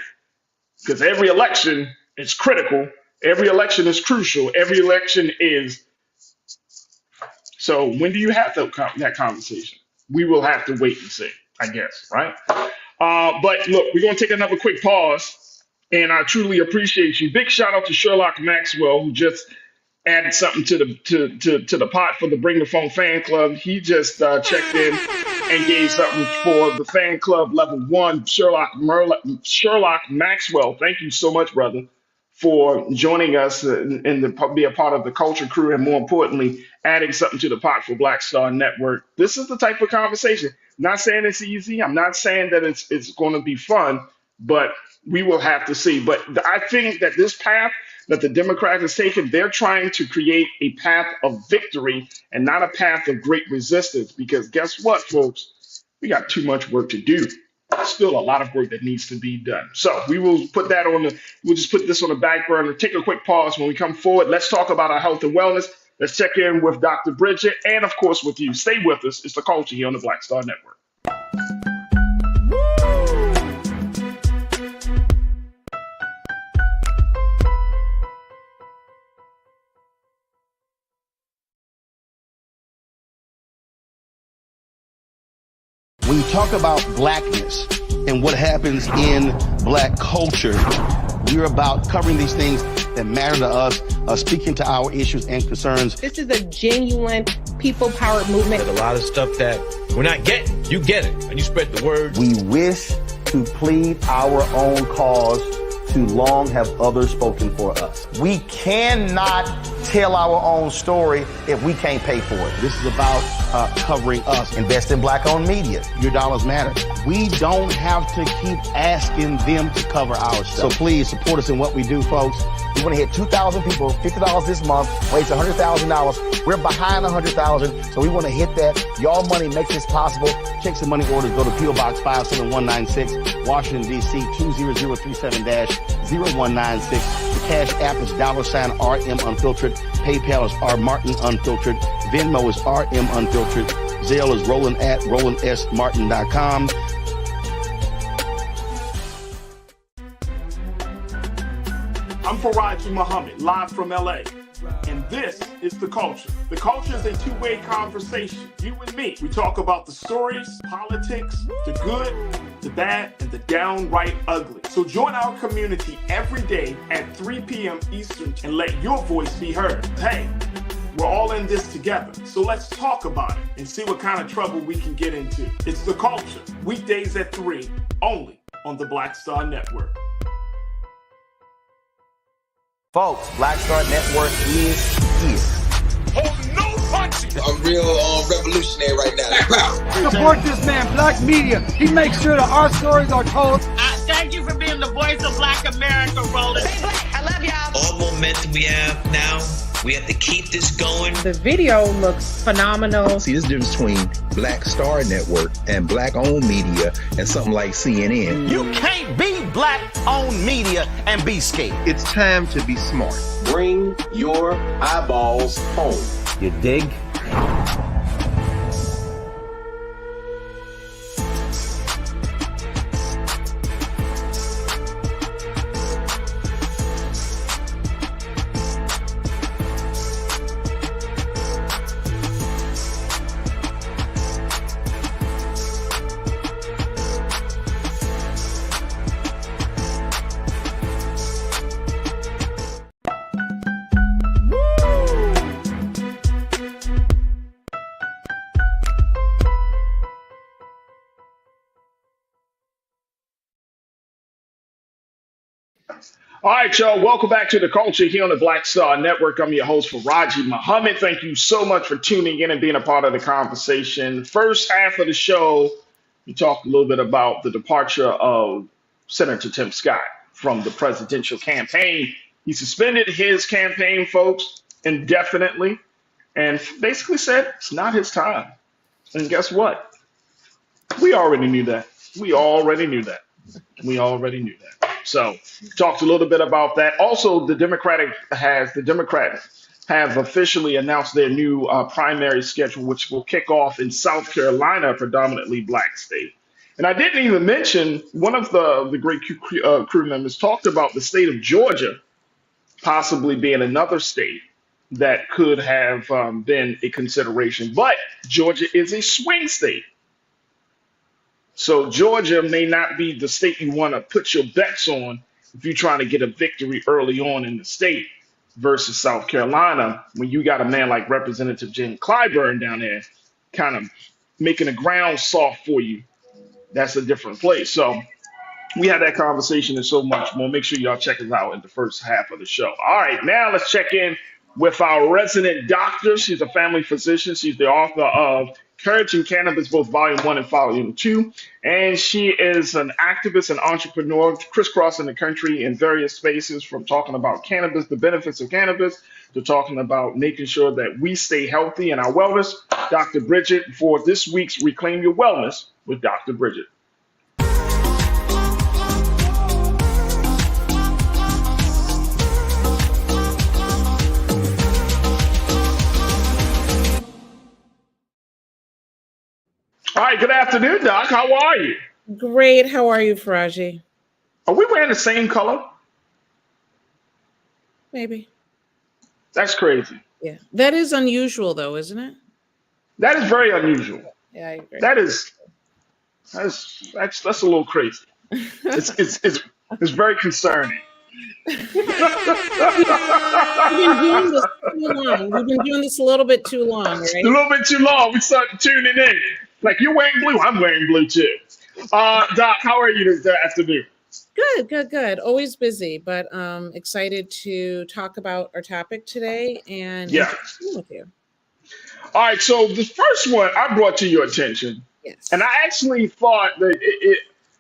Because every election is critical. Every election is crucial. Every election is. So when do you have that conversation? We will have to wait and see, I guess, right? But look, we're going to take another quick pause, and I truly appreciate you. Big shout out to Sherlock Maxwell, who just added something to the pot for the Bring the Phone fan club. He just checked in and gave something for the fan club level 1. Sherlock Maxwell, thank you so much, brother, for joining us and to be a part of the culture crew, and more importantly, adding something to the pot for Black Star Network. This is the type of conversation. I'm not saying it's easy. I'm not saying that it's going to be fun, but we will have to see. But I think that this path that the Democrats have taken, they're trying to create a path of victory and not a path of great resistance. Because guess what, folks? We got too much work to do. Still a lot of work that needs to be done. So we will put that we'll just put this on the back burner, take a quick pause. When we come forward, let's talk about our health and wellness. Let's check in with Dr. Bridget and, of course, with you. Stay with us. It's The Culture here on the Black Star Network. When you talk about blackness and what happens in black culture, we're about covering these things that matter to us, speaking to our issues and concerns. This is a genuine people-powered movement. A lot of stuff that we're not getting, you get it, and you spread the word. We wish to plead our own cause. Too long have others spoken for us. We cannot tell our own story if we can't pay for it. This is about covering us. Invest in black-owned media. Your dollars matter. We don't have to keep asking them to cover our stuff. So please support us in what we do, folks. We want to hit 2,000 people, $50 this month, raise $100,000. We're behind 100,000, so we want to hit that. Y'all money makes this possible. Check some money orders. Go to P.O. Box 57196, Washington, D.C. 20037-0196. The Cash App is $RM Unfiltered. PayPal is R Martin Unfiltered. Venmo is RM Unfiltered. Zelle is Roland at RolandSMartin.com. I'm Farajii Muhammad, live from LA. And this is The Culture. The Culture is a two-way conversation. You and me. We talk about the stories, politics, the good, the bad, and the downright ugly. So join our community every day at 3 p.m. Eastern and let your voice be heard. Hey, we're all in this together. So let's talk about it and see what kind of trouble we can get into. It's The Culture. Weekdays at 3, only on the Black Star Network. Folks, Black Star Network is here. Oh, no punching! I'm real revolutionary right now. Support this man, Black Media. He makes sure that our stories are told. Thank you for being the voice of Black America, Roland. Stay black. I love y'all. All momentum we have now, we have to keep this going. The video looks phenomenal. See, this difference between Black Star Network and black-owned media and something like CNN. You can't be black-owned media and be scared. It's time to be smart. Bring your eyeballs home. You dig? All right, y'all. Welcome back to The Culture here on the Black Star Network. I'm your host, Farajii Muhammad. Thank you so much for tuning in and being a part of the conversation. First half of the show, we talked a little bit about the departure of Senator Tim Scott from the presidential campaign. He suspended his campaign, folks, indefinitely, and basically said it's not his time. And guess what? We already knew that. We already knew that. So talked a little bit about that. Also, the Democrats have officially announced their new primary schedule, which will kick off in South Carolina, a predominantly black state. And I didn't even mention one of the great crew members talked about the state of Georgia possibly being another state that could have been a consideration. But Georgia is a swing state. So Georgia may not be the state you want to put your bets on if you're trying to get a victory early on in the state versus South Carolina, when you got a man like Representative Jim Clyburn down there kind of making the ground soft for you. That's a different place. So we had that conversation and so much more. Make sure y'all check us out in the first half of the show. All right, now let's check in with our resident doctor. She's a family physician. She's the author of Courage in Cannabis, both Volume 1 and Volume 2. And she is an activist and entrepreneur crisscrossing the country in various spaces, from talking about cannabis, the benefits of cannabis, to talking about making sure that we stay healthy in our wellness. Dr. Bridget, for this week's Reclaim Your Wellness with Dr. Bridget. All right, good afternoon, Doc. How are you? Great. How are you, Farajii? Are we wearing the same color? Maybe. That's crazy. Yeah. That is unusual, though, isn't it? That is very unusual. Yeah, I agree. That's a little crazy. It's very concerning. We've been doing this too long. We've been doing this a little bit too long, right? A little bit too long. We start tuning in. Like, you're wearing blue, I'm wearing blue too. Doc, how are you this afternoon? Good. Always busy, but excited to talk about our topic today and Yeah. interaction with you. All right. So the first one I brought to your attention, and Yes. I actually thought that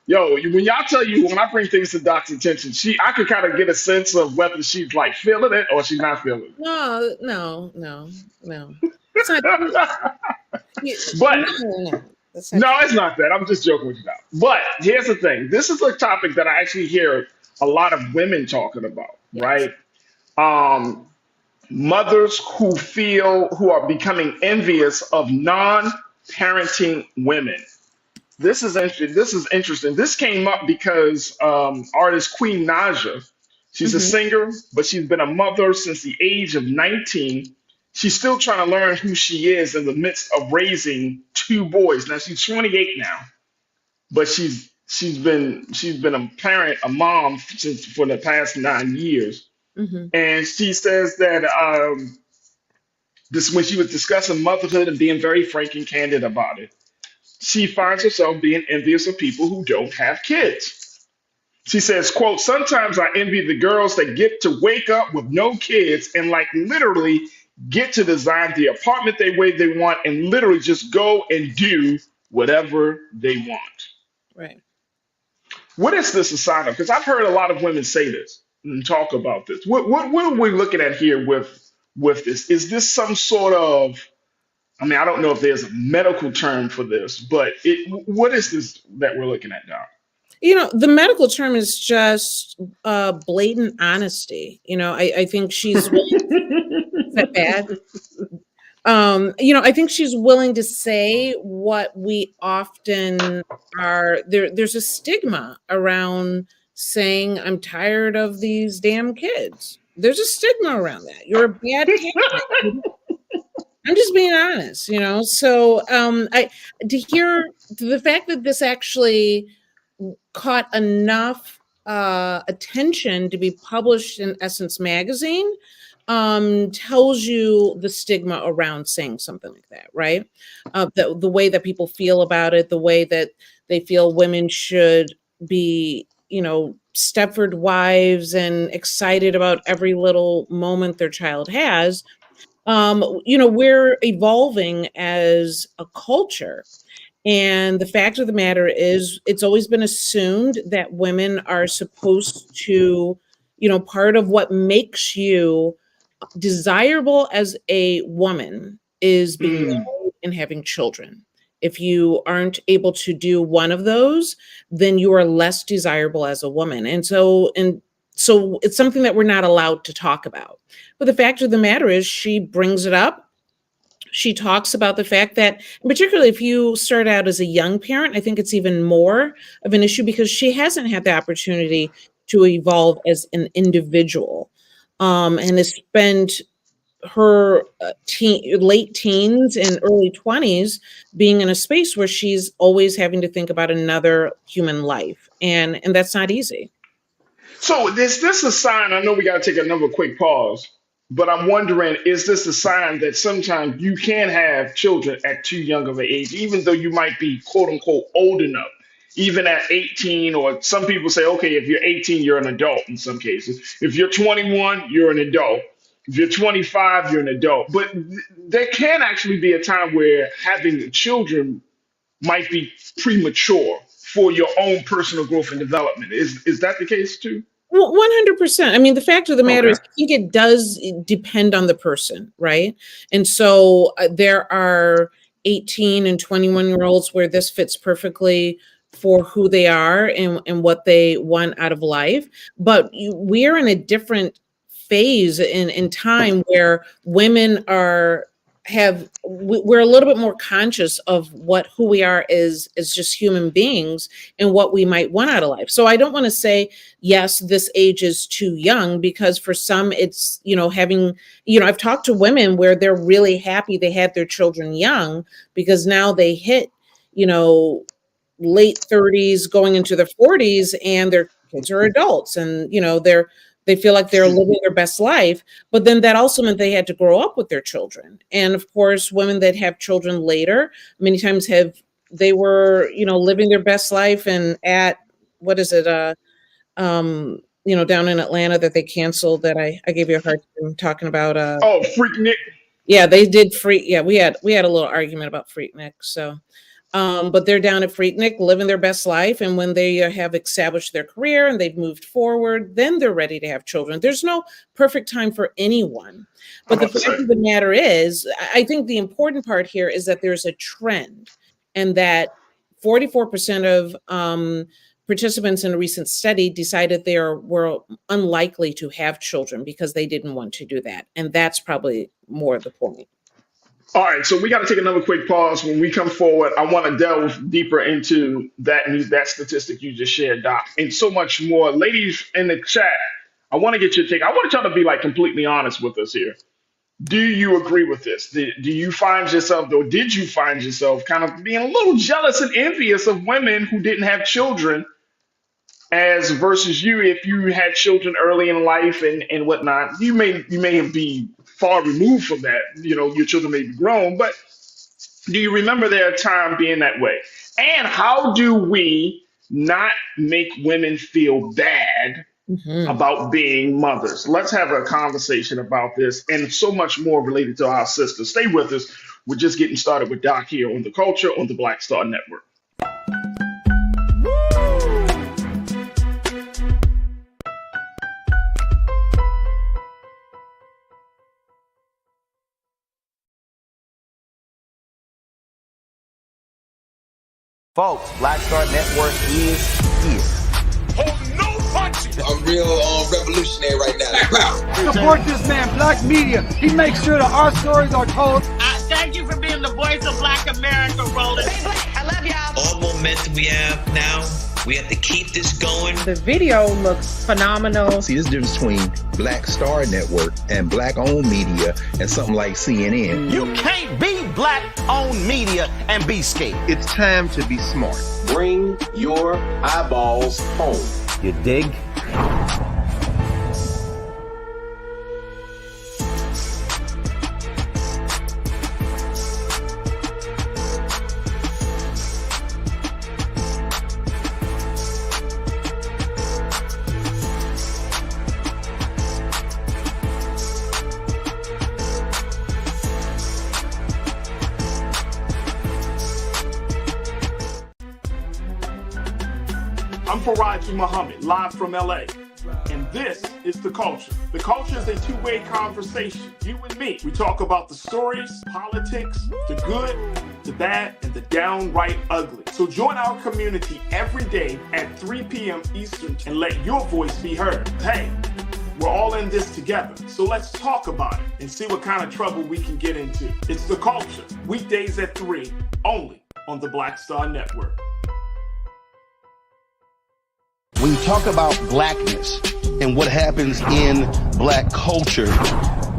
yo, when y'all tell you when I bring things to Doc's attention, I could kind of get a sense of whether she's like feeling it or she's not feeling No. It's not. it. But No. That's not no, true. it's not that. I'm just joking with you now. But here's the thing. This is a topic that I actually hear a lot of women talking about, Yes. right? Um, Mothers who are becoming envious of non-parenting women. This is interesting. This is interesting. This came up because artist Queen Naja, she's a Hmm. singer, but she's been a mother since the age of 19. She's still trying to learn who she is in the midst of raising two boys. Now she's 28 now, but she's been a parent, a mom since for the past 9 years. Hmm. And she says that this when she was discussing motherhood and being very frank and candid about it, she finds herself being envious of people who don't have kids. She says, quote, sometimes I envy the girls that get to wake up with no kids and like literally get to design the apartment they want and literally just go and do whatever they want. Right. What is this a sign of? Because I've heard a lot of women say this and talk about this. What are we looking at here with this? Is this some sort of, I mean, I don't know if there's a medical term for this, but what is this that we're looking at now? The medical term is just blatant honesty. I think she's really, is that bad? I think she's willing to say what we often are. There's a stigma around saying, I'm tired of these damn kids. There's a stigma around that. You're a bad parent. I'm just being honest. So I to hear the fact that this actually caught enough attention to be published in Essence magazine tells you the stigma around saying something like that, right? The way that people feel about it, the way that they feel women should be, Stepford wives and excited about every little moment their child has. We're evolving as a culture. And the fact of the matter is, it's always been assumed that women are supposed to, part of what makes you desirable as a woman is being Mm. married and having children. If you aren't able to do one of those, then you are less desirable as a woman. And so it's something that we're not allowed to talk about. But the fact of the matter is she brings it up. She talks about the fact that, particularly if you start out as a young parent, I think it's even more of an issue because she hasn't had the opportunity to evolve as an individual, and has spent her late teens and early 20s being in a space where she's always having to think about another human life, and that's not easy. So is this a sign? I know we got to take another quick pause, but I'm wondering, is this a sign that sometimes you can have children at too young of an age, even though you might be quote unquote old enough, even at 18, or some people say, okay, if you're 18, you're an adult in some cases. If you're 21, you're an adult. If you're 25, you're an adult. But there can actually be a time where having children might be premature for your own personal growth and development. Is that the case too? Well, 100%. I mean, the fact of the matter Okay. is, I think it does depend on the person, right? And so there are 18 and 21-year-olds where this fits perfectly for who they are and what they want out of life. But we're in a different phase in time where women we're a little bit more conscious of who we are as just human beings and what we might want out of life. So I don't want to say yes, this age is too young, because for some it's, I've talked to women where they're really happy they had their children young because now they hit, late 30s going into their 40s and their kids are adults, and they feel like they're living their best life. But then that also meant they had to grow up with their children. And of course, women that have children later many times have they were, living their best life, and at what is it? Down in Atlanta that they canceled, that I gave you a hard time talking about. Oh, Freak Nick. Yeah, they did Freak. Yeah, we had a little argument about Freaknik. So, but they're down at Freaknik, living their best life, and when they have established their career and they've moved forward, then they're ready to have children. There's no perfect time for anyone. But the fact of the matter is, I think the important part here is that there's a trend, and that 44% of participants in a recent study decided they were unlikely to have children because they didn't want to do that. And that's probably more the point. All right, so we got to take another quick pause. When we come forward, I want to delve deeper into that news, that statistic you just shared, Doc, and so much more. Ladies in the chat, I want to get your take. I want y'all to be like completely honest with us here. Do you agree with this? Do you find yourself, or did you find yourself kind of being a little jealous and envious of women who didn't have children, as versus you, if you had children early in life and whatnot? You may be far removed from that. Your children may be grown, but do you remember their time being that way? And how do we not make women feel bad about being mothers? Let's have a conversation about this and so much more related to our sisters. Stay with us. We're just getting started with Doc here on The Culture on the Black Star Network. Folks, Black Star Network is here. I'm real revolutionary right now. Support this man, Black Media. He makes sure that our stories are told. Thank you for being the voice of Black America, Roland. Stay black. I love y'all. All momentum we have now. We have to keep this going. The video looks phenomenal. See, this difference between Black Star Network and black-owned media and something like CNN. You can't be black-owned media and be scared. It's time to be smart. Bring your eyeballs home. You dig? I'm Farajii Muhammad, live from LA. And this is The Culture. The Culture is a two-way conversation. You and me. We talk about the stories, politics, the good, the bad, and the downright ugly. So join our community every day at 3 p.m. Eastern and let your voice be heard. Hey, we're all in this together. So let's talk about it and see what kind of trouble we can get into. It's The Culture, weekdays at 3, only on the Black Star Network. When you talk about blackness and what happens in black culture,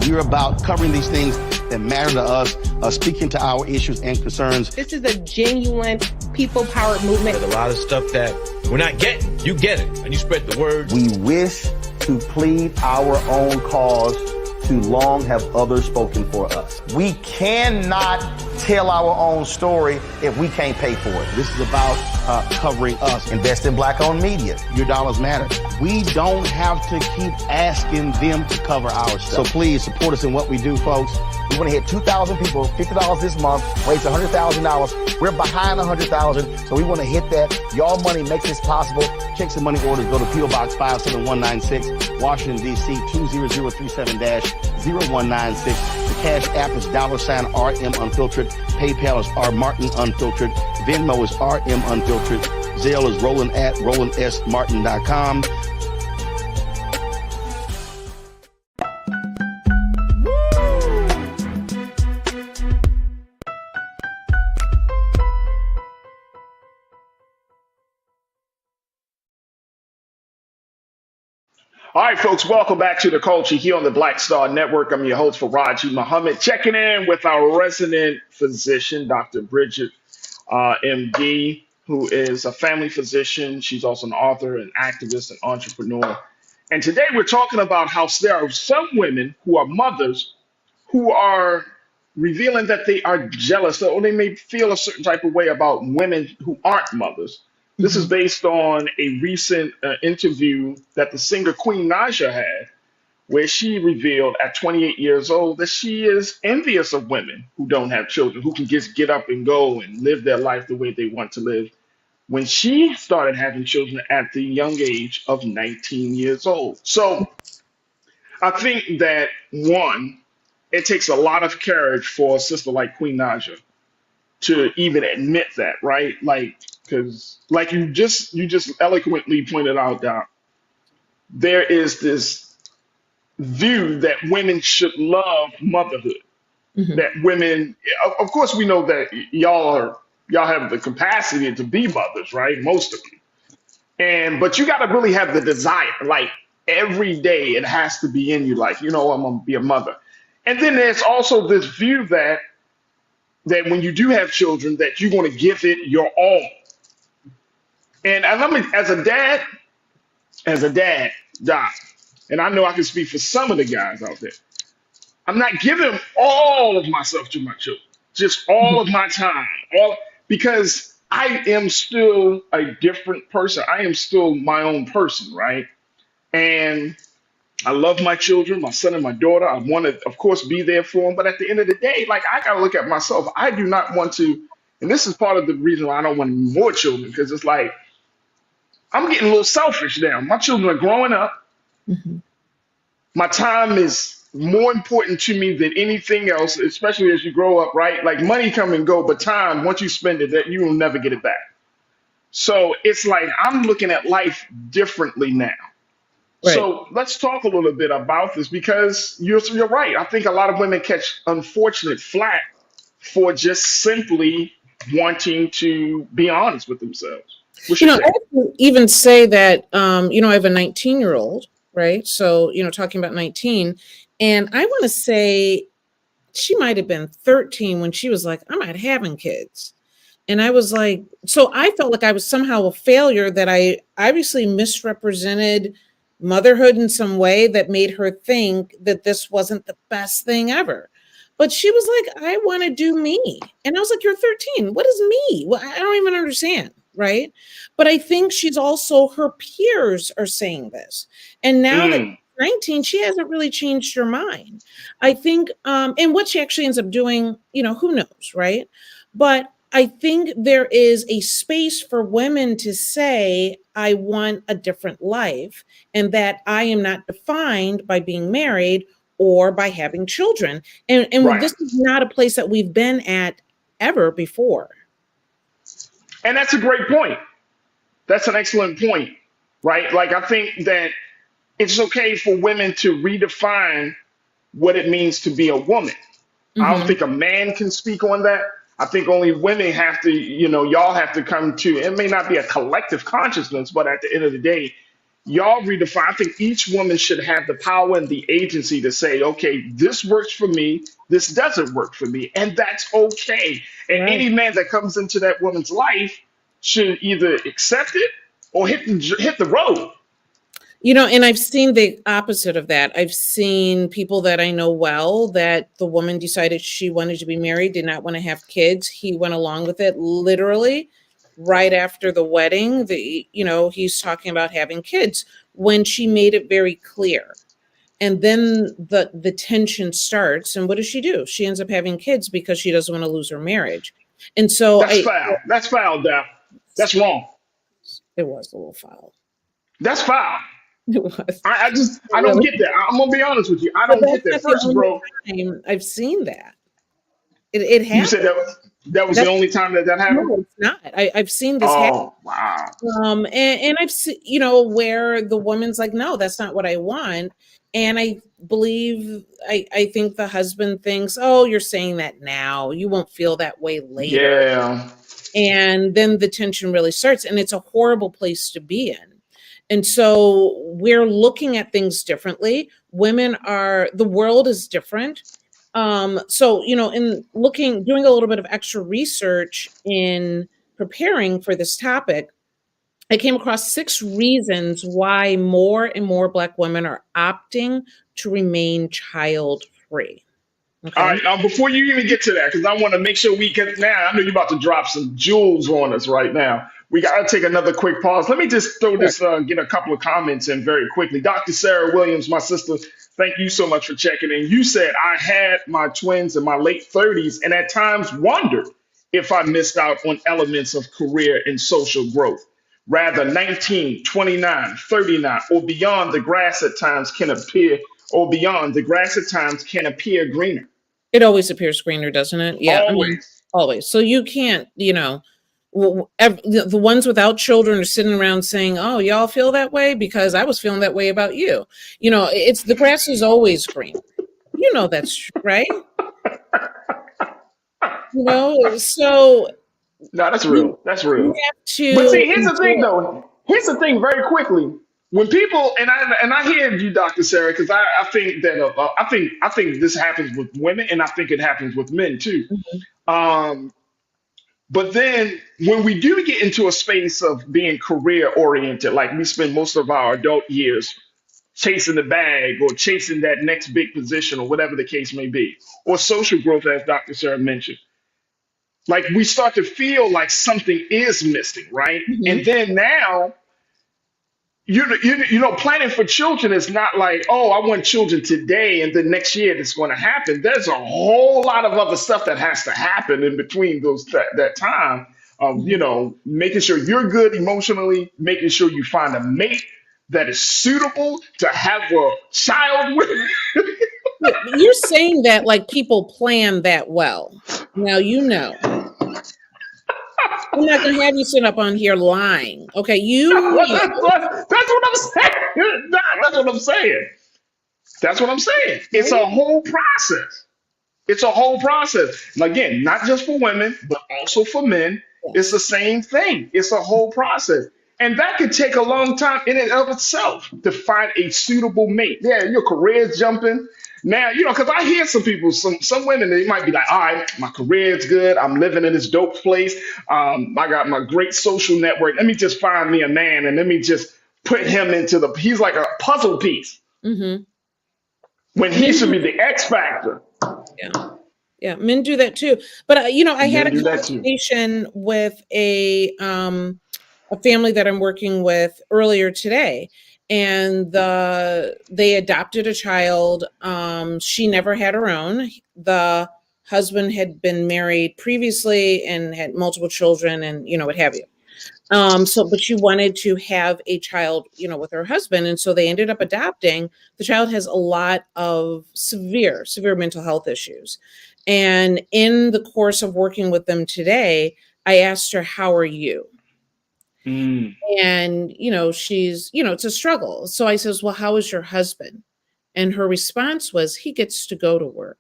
we're about covering these things that matter to us, speaking to our issues and concerns. This is a genuine people-powered movement. There's a lot of stuff that we're not getting. You get it, and you spread the word. We wish to plead our own cause. Too long have others spoken for us. We cannot tell our own story if we can't pay for it. This is about covering us. Invest in black-owned media. Your dollars matter. We don't have to keep asking them to cover our stuff. So please support us in what we do, folks. We want to hit 2,000 people, $50 this month, raise $100,000. We're behind 100,000, so we want to hit that. Y'all money makes this possible. Checks and money orders go to P.O. Box 57196, Washington, D.C. 20037-0196. The Cash App is $RM Unfiltered. PayPal is R Martin Unfiltered. Venmo is RM Unfiltered. Zelle is Roland at RolandSMartin.com. All right, folks, welcome back to The Culture here on the Black Star Network. I'm your host, Farajii Muhammad, checking in with our resident physician, Dr. Bridget, MD, who is a family physician. She's also an author, an activist, an entrepreneur. And today we're talking about how there are some women who are mothers who are revealing that they are jealous or they may feel a certain type of way about women who aren't mothers. This is Mhm. based on a recent interview that the singer Queen Naja had, where she revealed at 28 years old that she is envious of women who don't have children, who can just get up and go and live their life the way they want to live. When she started having children at the young age of 19 years old. So I think that one, it takes a lot of courage for a sister like Queen Naja to even admit that, right? Like, because like you just eloquently pointed out, Doc, there is this view that women should love motherhood. Mhm. That women, of course, we know that y'all have the capacity to be mothers, right? Most of you, and but you got to really have the desire, like every day it has to be in you, like I'm gonna be a mother. And then there's also this view that when you do have children, that you're going to give it your all. And let me, as a dad, Doc, and I know I can speak for some of the guys out there. I'm not giving all of myself to my children, just all of my time, all because I am still a different person. I am still my own person, right? And I love my children, my son and my daughter. I want to, of course, be there for them. But at the end of the day, like I gotta look at myself. I do not want to, and this is part of the reason why I don't want more children, because it's like I'm getting a little selfish now. My children are growing up. Mhm. My time is more important to me than anything else, especially as you grow up, right? Like money come and go, but time, once you spend it, that you will never get it back. So it's like I'm looking at life differently now. Right. So let's talk a little bit about this because you're right. I think a lot of women catch unfortunate flack for just simply wanting to be honest with themselves. What's your I take? would even say that, I have a 19-year-old, right? So, talking about 19, and I want to say she might have been 13 when she was like, I'm not having kids. And I was like, so I felt like I was somehow a failure, that I obviously misrepresented motherhood in some way that made her think that this wasn't the best thing ever. But she was like, I want to do me. And I was like, you're 13. What is me? Well, I don't even understand. Right. But I think she's also, her peers are saying this. And now that Mm, she's 19, she hasn't really changed her mind. I think, and what she actually ends up doing, who knows, right? But I think there is a space for women to say, I want a different life, and that I am not defined by being married or by having children. And right. this is not a place that we've been at ever before. And that's a great point. That's an excellent point, right? Like I think that it's okay for women to redefine what it means to be a woman. I don't Hmm. think a man can speak on that. I think only women have to, y'all have to come to, it may not be a collective consciousness, but at the end of the day, y'all redefine. I think each woman should have the power and the agency to say, okay, this works for me, this doesn't work for me, and that's okay. And Right. any man that comes into that woman's life should either accept it or hit the road. And I've seen the opposite of that. I've seen people that I know well, that the woman decided she wanted to be married, did not want to have kids. He went along with it literally right after the wedding. He's talking about having kids when she made it very clear. And then the tension starts. And what does she do? She ends up having kids because she doesn't want to lose her marriage. And so That's foul. That's foul, Doc. That's wrong. it was a little foul. That's foul. It was. I don't Really. get that. I'm gonna be honest with you. I But don't that's get that. not the First, only bro, time I've seen that. It you said happened. that was the That's only time that happened. No, it's not. I've seen this happen. Oh wow. And I've seen, where the woman's like, no, that's not what I want. And I think the husband thinks, oh, you're saying that now. You won't feel that way later. Yeah. And then the tension really starts, and it's a horrible place to be in. And so we're looking at things differently. The world is different. So, in doing a little bit of extra research in preparing for this topic, I came across 6 reasons why more and more Black women are opting to remain child free. Okay. All right, now before you even get to that, because I want to make sure we can. Now I know you're about to drop some jewels on us right now. We got to take another quick pause. Let me just throw Sure. this, get a couple of comments in very quickly. Dr. Sarah Williams, my sister, thank you so much for checking in. You said I had my twins in my late 30s and at times wondered if I missed out on elements of career and social growth. Rather, 19, 29, 39, or beyond, the grass at times can appear, or beyond, the grass at times can appear greener. It always appears greener, doesn't it? Yeah, I mean, Always. always. So you can't, the ones without children are sitting around saying, "Oh, y'all feel that way because I was feeling that way about you." It's the grass is always green. That's true, right? So No, that's you real. That's you real. have But to see, here's the thing, enjoy. though. Here's the thing, very quickly. When people and I hear you, Dr. Sarah, because I think that I think this happens with women, and I think it happens with men too. Mhm. Um, but then when we do get into a space of being career oriented, like we spend most of our adult years chasing the bag or chasing that next big position or whatever the case may be, or social growth, as Dr. Sarah mentioned, like we start to feel like something is missing, right? And Mhm. then now planning for children is not like, oh, I want children today and then next year it's going to happen. There's a whole lot of other stuff that has to happen in between that time of, Mhm. making sure you're good emotionally, making sure you find a mate that is suitable to have a child with. You're saying that like people plan that well. Now I'm not gonna have you sit up on here lying. Okay, That's what I'm saying. That's what I'm saying. That's what I'm saying. It's a whole process. It's a whole process. And again, not just for women, but also for men. It's the Yes. same thing. It's a whole process. And that could take a long time in and of itself to find a suitable mate. Yeah, your career's jumping. Now, because I hear some people, some women, they might be like, all right, my career's good. I'm living in this dope place. I got my great social network. Let me just find me a man and let me just put him he's like a puzzle piece Hmm. when he Men should do, be the X factor. yeah, yeah, men do that too. But I had Men a do that too. conversation with a family that I'm working with earlier today, and they adopted a child. She never had her own. The husband had been married previously and had multiple children, and what have you. But she wanted to have a child, with her husband. And so they ended up adopting. The child has a lot of severe mental health issues. And in the course of working with them today, I asked her, "How are you?" Mm, And, she's, it's a struggle. So I says, "Well, how is your husband?" And her response was, "He gets to go to work."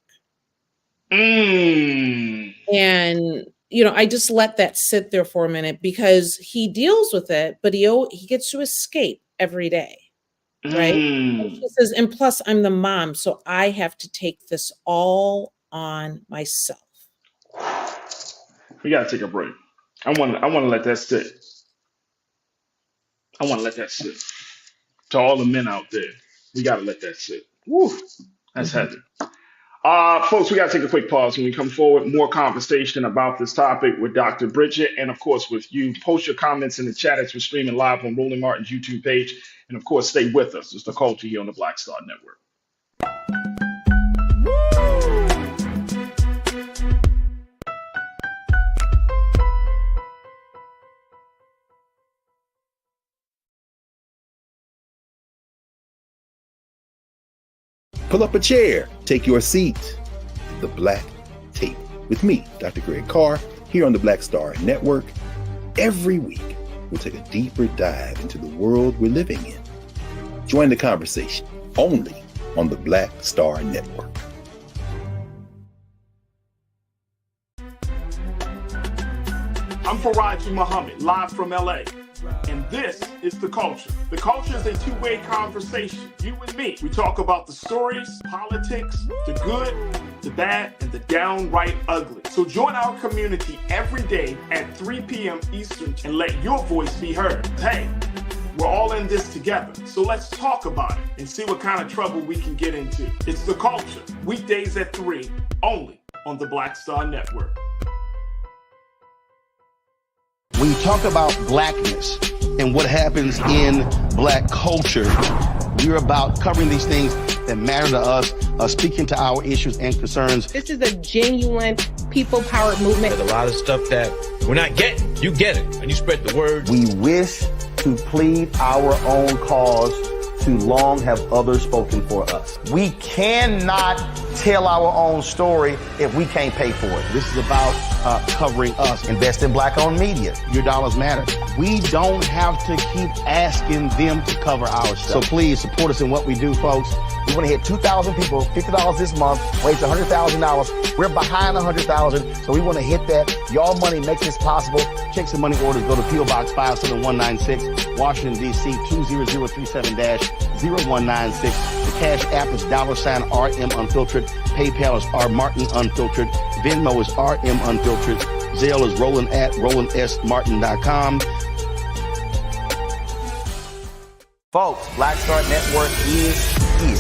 mm, And I just let that sit there for a minute because he deals with it, but he gets to escape every day, right? And mm. she says, "And plus, I'm the mom, so I have to take this all on myself." We gotta take a break. I want to let that sit. I want to let that sit. To all the men out there, we gotta let that sit. Woo, that's Mhm. heavy. Folks, we gotta take a quick pause. When we come forward, more conversation about this topic with Dr. Bridget, and of course with you. Post your comments in the chat as we're streaming live on Roland Martin's YouTube page, and of course, stay with us. It's the culture here on the Black Star Network. Pull up a chair, take your seat. The Black Tape with me, Dr. Greg Carr, here on the Black Star Network. Every week, we'll take a deeper dive into the world we're living in. Join the conversation only on the Black Star Network. I'm Farajii Muhammad, live from LA. And this is The Culture. The Culture is a two-way conversation. You and me. We talk about the stories, politics, the good, the bad, and the downright ugly. So join our community every day at 3 p.m. Eastern and let your voice be heard. Hey, We're all in this together. So let's talk about it and see what kind of trouble we can get into. It's The Culture, weekdays at 3, only on the Black Star Network. When you talk about blackness and what happens in black culture, we're about covering these things that matter to us, speaking to our issues and concerns. This is a genuine people-powered movement. There's a lot of stuff that we're not getting. You get it, and you spread the word. We wish to plead our own cause to long have others spoken for us. We cannot tell our own story if we can't pay for it. This is about covering us. Invest in black-owned media. Your dollars matter. We don't have to keep asking them to cover our stuff. So please support us in what we do, folks. We want to hit 2,000 people, $50 this month, raise $100,000. We're behind 100,000, so we want to hit that. Y'all money makes this possible. Check some money orders. Go to P.O. Box 57196, Washington, D.C. 20037-0196. The Cash App is $RM Unfiltered. PayPal is R Martin Unfiltered. Venmo is RM Unfiltered. Zelle is Roland at RolandSMartin.com. Folks, Black Star Network is here.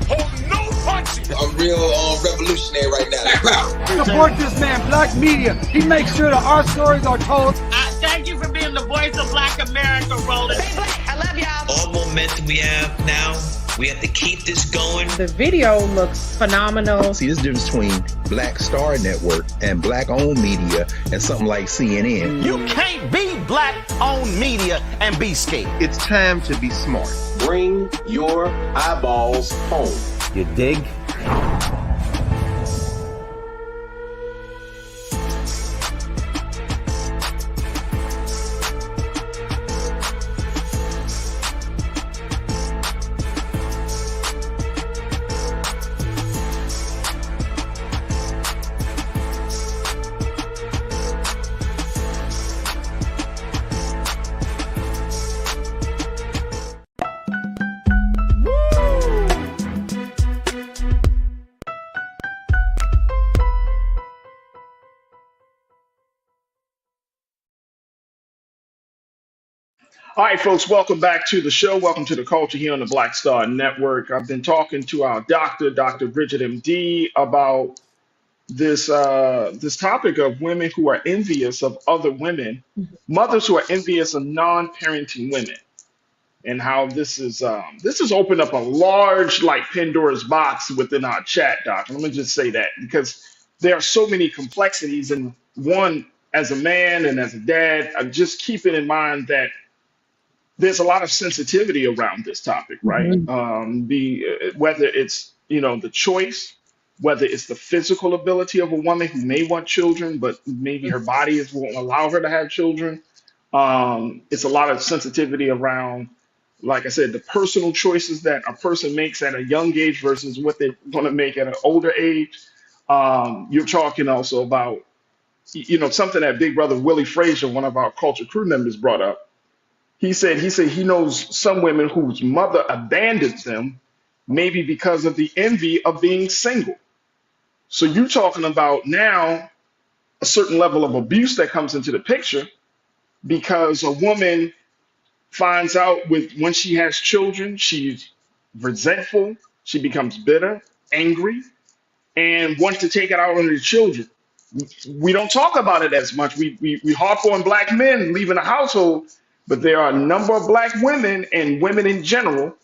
Oh, no punching! I'm real revolutionary right now. Support this man, Black Media. He makes sure that our stories are told. Thank you for being the voice of Black America, Roland. Hey, Black, I love y'all. All momentum we have now, we have to keep this going. The video looks phenomenal. See, this difference between Black Star Network and black-owned media and something like CNN. You can't be black-owned media and be scared. It's time to be smart. Bring your eyeballs home. You dig? All right, folks, welcome back to the show. Welcome to The Culture here on the Black Star Network. I've been talking to our doctor, Dr. Bridget MD, about this topic of women who are envious of other women, mothers who are envious of non-parenting women, and how this has opened up a large, like, Pandora's box within our chat, Doc. Let me just say that, because there are so many complexities, and one, as a man and as a dad, just keeping in mind that there's a lot of sensitivity around this topic, right? Whether it's the choice, whether it's the physical ability of a woman who may want children, but maybe her body won't allow her to have children. It's a lot of sensitivity around, like I said, the personal choices that a person makes at a young age versus what they're going to make at an older age. You're talking also about, something that Big Brother Willie Frazier, one of our culture crew members, brought up. He said he knows some women whose mother abandons them, maybe because of the envy of being single. So you're talking about now a certain level of abuse that comes into the picture because a woman finds out when she has children, she's resentful, she becomes bitter, angry, and wants to take it out on the children. We don't talk about it as much. We harp on black men leaving the household. But there are a number of black women and women in general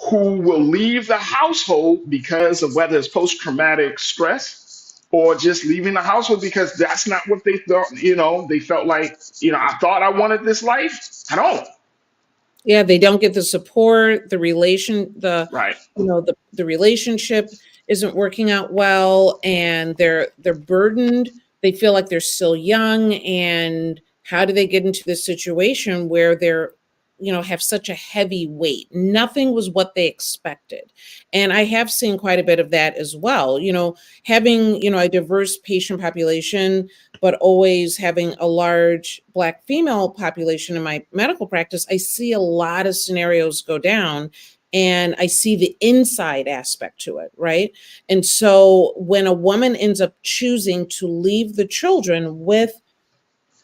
who will leave the household because of whether it's post-traumatic stress or just leaving the household because that's not what they thought. They felt like, I thought I wanted this life. I don't. Yeah, they don't get the support, the Right. The relationship isn't working out well, and they're burdened. They feel like they're still young, and how do they get into this situation where they're, have such a heavy weight? Nothing was what they expected. And I have seen quite a bit of that as well. Having, a diverse patient population, but always having a large Black female population in my medical practice, I see a lot of scenarios go down. And I see the inside aspect to it, right? And so when a woman ends up choosing to leave the children with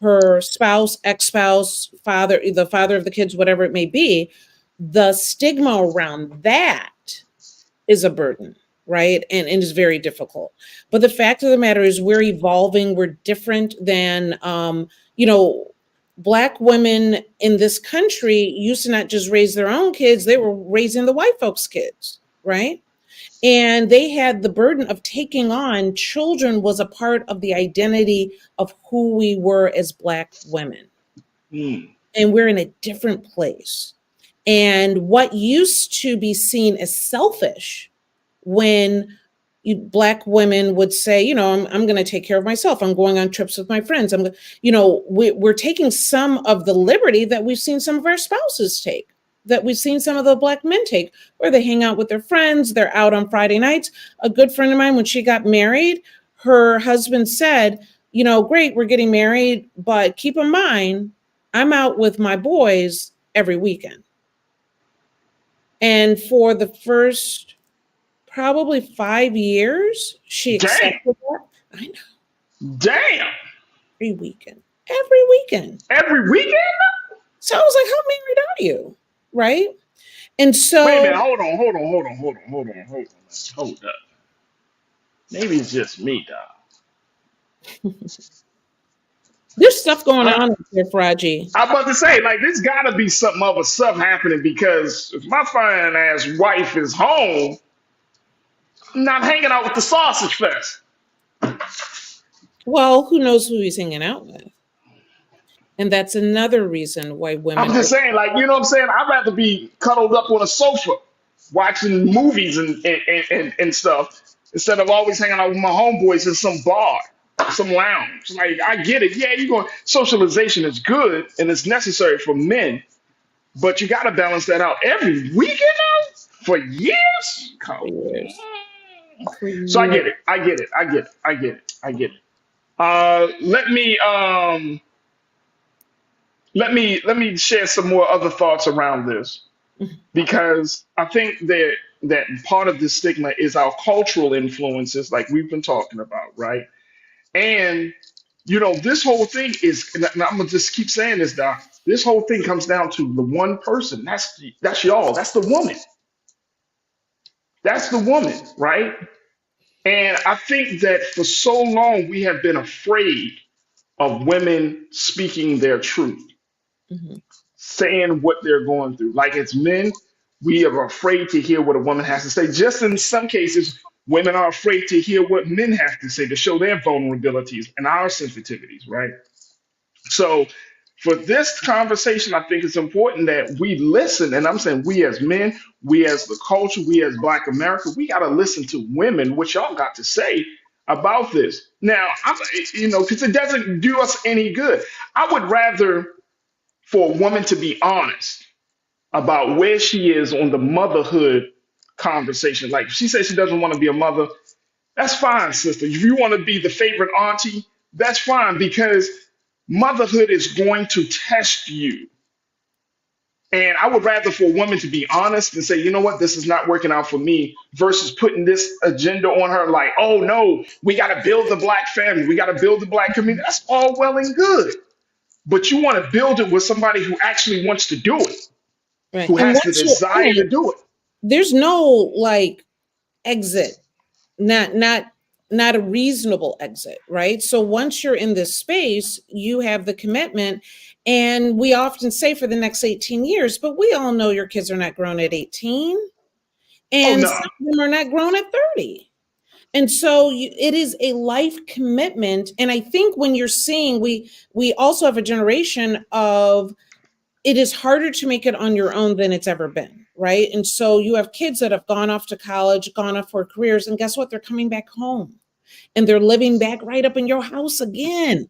her spouse, ex-spouse, father, the father of the kids, whatever it may be, the stigma around that is a burden, right? And is very difficult. But the fact of the matter is we're evolving, we're different than, Black women in this country used to not just raise their own kids, they were raising the white folks' kids, right? And they had the burden of taking on children was a part of the identity of who we were as Black women. And we're in a different place. And what used to be seen as selfish when Black women would say, I'm going to take care of myself. I'm going on trips with my friends. We're taking some of the liberty that we've seen some of our spouses take, that we've seen some of the Black men take, where they hang out with their friends. They're out on Friday nights. A good friend of mine, when she got married, her husband said, great, we're getting married, but keep in mind, I'm out with my boys every weekend. And for the first probably 5 years, she accepted that. I know. Damn. Every weekend. Every weekend. Every weekend? So I was like, how married are you? Right? And so wait a minute, hold up. Maybe it's just me, dog. There's stuff going on here, Farajii. I'm about to say, like, there's got to be some other stuff happening, because if my fine ass wife is home, I'm not hanging out with the sausage fest. Well, who knows who he's hanging out with? And that's another reason why women. I'm just saying, like, you know what I'm saying? I'd rather be cuddled up on a sofa watching movies and stuff instead of always hanging out with my homeboys in some bar, some lounge. Like, I get it. Yeah, socialization is good and it's necessary for men, but you got to balance that out every weekend now for years. For years. So I get it. Let me share some more other thoughts around this, because I think that part of the stigma is our cultural influences, like we've been talking about, right? And this whole thing is, and I'm gonna just keep saying this, Doc. This whole thing comes down to the one person. That's y'all. That's the woman. That's the woman, right? And I think that for so long we have been afraid of women speaking their truth, saying what they're going through. Like, as men, we are afraid to hear what a woman has to say. Just in some cases, women are afraid to hear what men have to say, to show their vulnerabilities and our sensitivities, right? So for this conversation, I think it's important that we listen. And I'm saying we as men, we as the culture, we as Black America, we got to listen to women, what y'all got to say about this. Now, because it doesn't do us any good. I would rather for a woman to be honest about where she is on the motherhood conversation. Like, if she says she doesn't want to be a mother, that's fine, sister. If you want to be the favorite auntie, that's fine, because motherhood is going to test you. And I would rather for a woman to be honest and say, you know what, this is not working out for me, versus putting this agenda on her like, oh no, we got to build the Black family. We got to build the Black community. That's all well and good. But you want to build it with somebody who actually wants to do it, right, who has the desire to do it. There's no exit, not a reasonable exit, right? So once you're in this space, you have the commitment. And we often say for the next 18 years, but we all know your kids are not grown at 18. And some of them are not grown at 30. And so it is a life commitment. And I think when you're seeing, we also have a generation of, it is harder to make it on your own than it's ever been, right? And so you have kids that have gone off to college, gone off for careers, and guess what? They're coming back home and they're living back right up in your house again.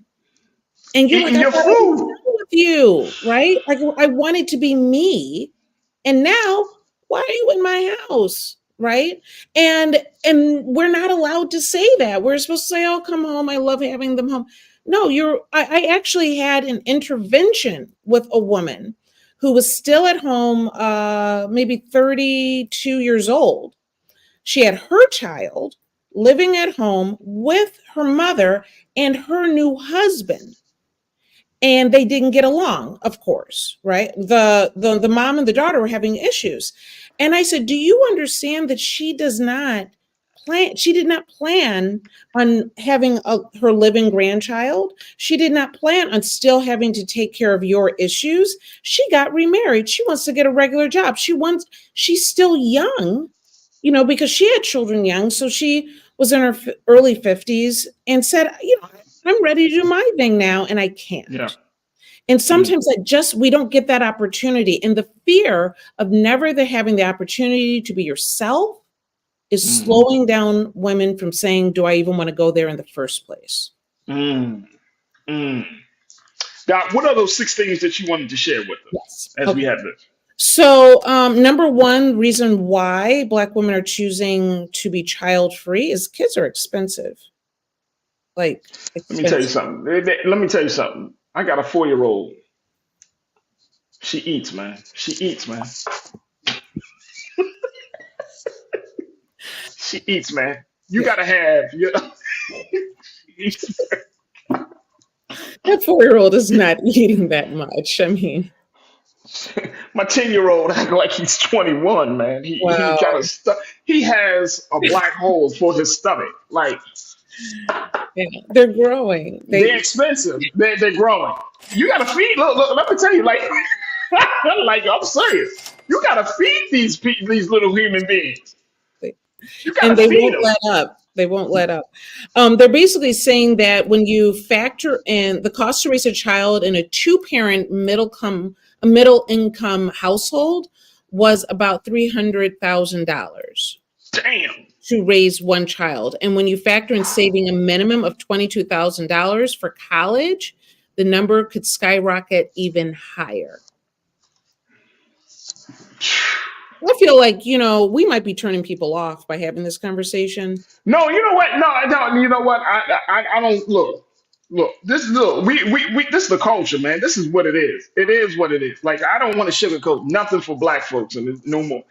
And you're like, I thought I was done with you, right? Like, I wanted to be me. And now, why are you in my house? Right. And we're not allowed to say that. We're supposed to say, oh, come home. I love having them home. No, I actually had an intervention with a woman who was still at home, maybe 32 years old. She had her child living at home with her mother and her new husband. and they didn't get along, of course, right? The mom and the daughter were having issues. And I said, do you understand that she did not plan on having her living grandchild. She did not plan on still having to take care of your issues. She got remarried. She wants to get a regular job. She's still young, because she had children young. So she was in her early 50s and said, I'm ready to do my thing now, and I can't. Yeah. And sometimes we don't get that opportunity. And the fear of never having the opportunity to be yourself is slowing down women from saying, do I even want to go there in the first place? Now, what are those 6 things that you wanted to share with us as we have this? So, number one reason why Black women are choosing to be child-free is kids are expensive. Let me tell you something. I got a 4-year-old. She eats, man. She eats, man. You gotta have that 4-year-old is not eating that much. I mean, my 10-year-old act like he's 21, man. He has a black hole for his stomach. They're growing. They're expensive. They're growing. You gotta feed. Look. Let me tell you, I'm serious. You gotta feed these little human beings. And they won't let up. They won't let up. They're basically saying that when you factor in the cost to raise a child in a 2-parent middle income household was about $300,000. Damn. To raise one child. And when you factor in saving a minimum of $22,000 for college, the number could skyrocket even higher. I feel like, we might be turning people off by having this conversation. No, you know what? No, I don't. You know what? I don't look. This is this is the culture, man. This is what it is. It is what it is. I don't want to sugarcoat nothing for black folks and no more.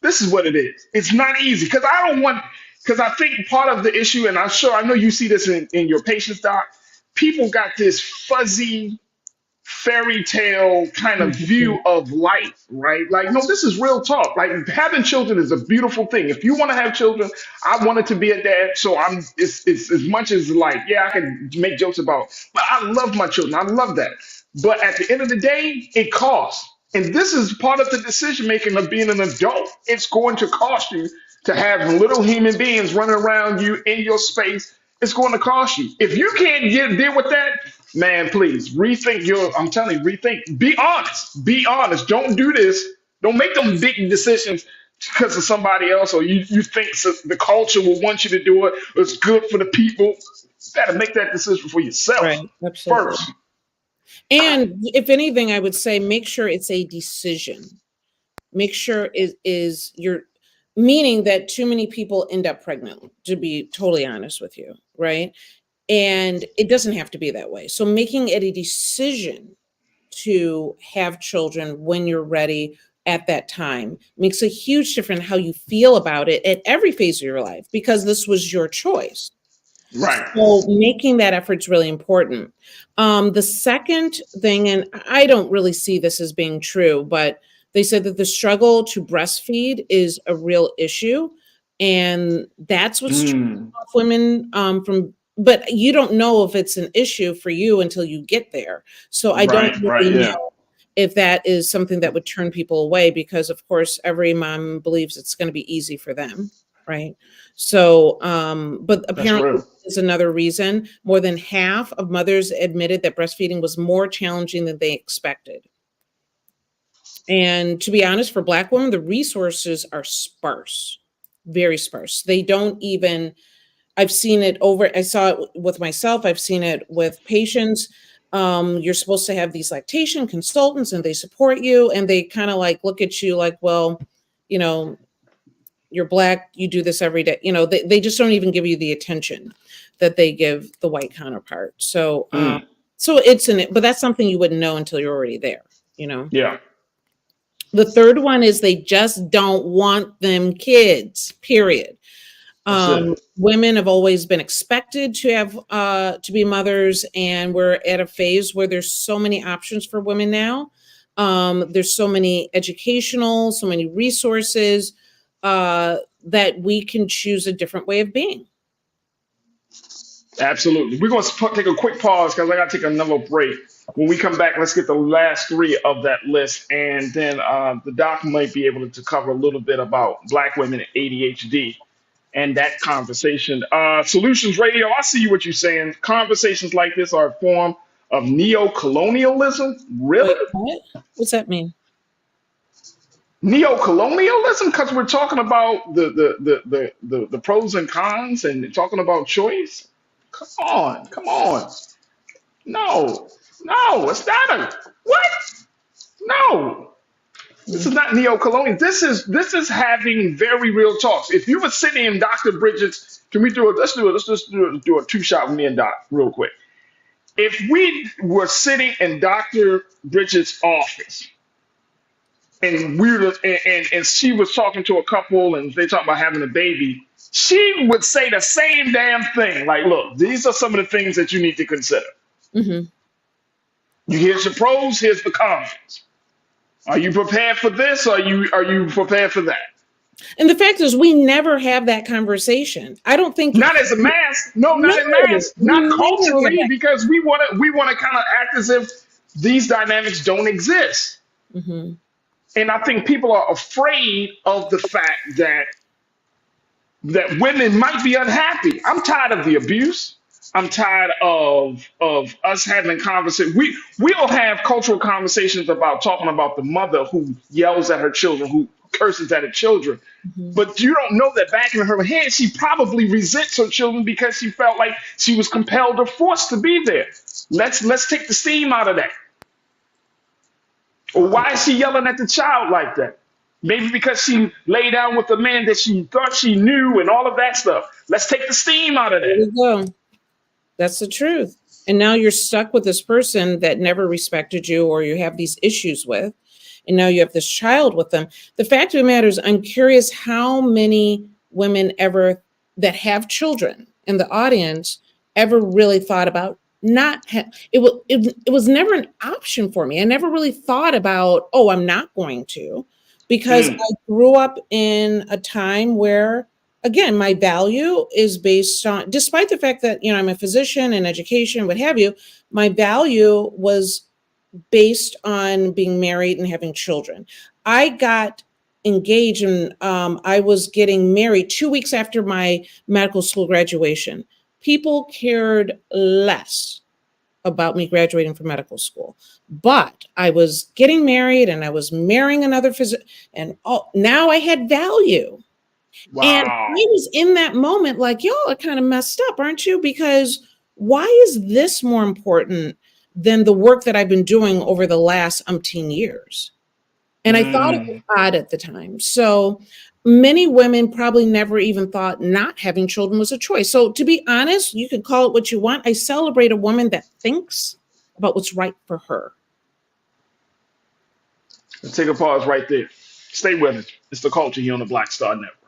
This is what it is. It's not easy because I think part of the issue, and I know you see this in your patients, doc. People got this fuzzy fairy tale kind of view of life, right? No, this is real talk. Having children is a beautiful thing. If you want to have children, I wanted to be a dad, so it's as much as I can make jokes about, but I love my children. I love that. But at the end of the day, it costs. And this is part of the decision making of being an adult. It's going to cost you to have little human beings running around you in your space. It's going to cost you. If you can't deal with that, man, please rethink rethink. Be honest. Be honest. Don't do this. Don't make them big decisions because of somebody else or you think the culture will want you to do it. It's good for the people. You got to make that decision for yourself first. And if anything, I would say make sure it's a decision. Make sure it is meaning that too many people end up pregnant, to be totally honest with you, right? And it doesn't have to be that way. So making it a decision to have children when you're ready at that time makes a huge difference how you feel about it at every phase of your life, because this was your choice. Right. So making that effort is really important. The second thing, and I don't really see this as being true, but they said that the struggle to breastfeed is a real issue. And that's what's turning off women but you don't know if it's an issue for you until you get there. So I don't really know if that is something that would turn people away, because of course every mom believes it's going to be easy for them. Right. So, but apparently there's another reason. More than half of mothers admitted that breastfeeding was more challenging than they expected. And to be honest, for Black women, the resources are sparse, very sparse. They don't even, I saw it with myself. I've seen it with patients. You're supposed to have these lactation consultants and they support you and they kind of look at you like, well, you're Black, you do this every day. They just don't even give you the attention that they give the white counterpart. So, but that's something you wouldn't know until you're already there, Yeah. The third one is they just don't want them kids, period. Women have always been expected to have to be mothers, and we're at a phase where there's so many options for women now. There's so many educational, so many resources that we can choose a different way of being. Absolutely. We're going to take a quick pause because I got to take another break. When we come back, let's get the last three of that list, and then the doc might be able to cover a little bit about Black women and ADHD and that conversation. Solutions Radio, I see what you're saying. Conversations like this are a form of neo-colonialism. Really? Wait, what? What's that mean? Neo-colonialism? Because we're talking about the pros and cons and talking about choice. Come on. No, it's not a what? No. This is not neo-colonial. This is having very real talks. If you were sitting in Dr. Bridget's, let's just do a two-shot with me and Doc real quick. If we were sitting in Dr. Bridget's office and and she was talking to a couple and they talked about having a baby, she would say the same damn thing. Like, look, these are some of the things that you need to consider. Mm-hmm. Here's the pros, here's the cons. Are you prepared for this? Or are you prepared for that? And the fact is, we never have that conversation. I don't think not as a mass. No, not in mass. Not culturally, because we want to kind of act as if these dynamics don't exist. Mm-hmm. And I think people are afraid of the fact that women might be unhappy. I'm tired of the abuse. I'm tired of us having conversations. We'll have cultural conversations about talking about the mother who yells at her children, who curses at her children. Mm-hmm. But you don't know that back in her head, she probably resents her children because she felt like she was compelled or forced to be there. Let's take the steam out of that. Or why is she yelling at the child like that? Maybe because she lay down with a man that she thought she knew and all of that stuff. Let's take the steam out of that. There you go. That's the truth. And now you're stuck with this person that never respected you, or you have these issues with, and now you have this child with them. The fact of the matter is, I'm curious how many women ever that have children in the audience ever really thought about it was never an option for me. I never really thought about, I'm not going to, because I grew up in a time where, again, my value is based on, despite the fact that, I'm a physician and education, what have you, my value was based on being married and having children. I got engaged and I was getting married 2 weeks after my medical school graduation. People cared less about me graduating from medical school, but I was getting married and I was marrying another physician, and now I had value. Wow. And I was in that moment like, y'all are kind of messed up, aren't you? Because why is this more important than the work that I've been doing over the last umpteen years? And I thought it was odd at the time. So many women probably never even thought not having children was a choice. So to be honest, you can call it what you want. I celebrate a woman that thinks about what's right for her. Let's take a pause right there. Stay with us. It's The Culture here on the Black Star Network.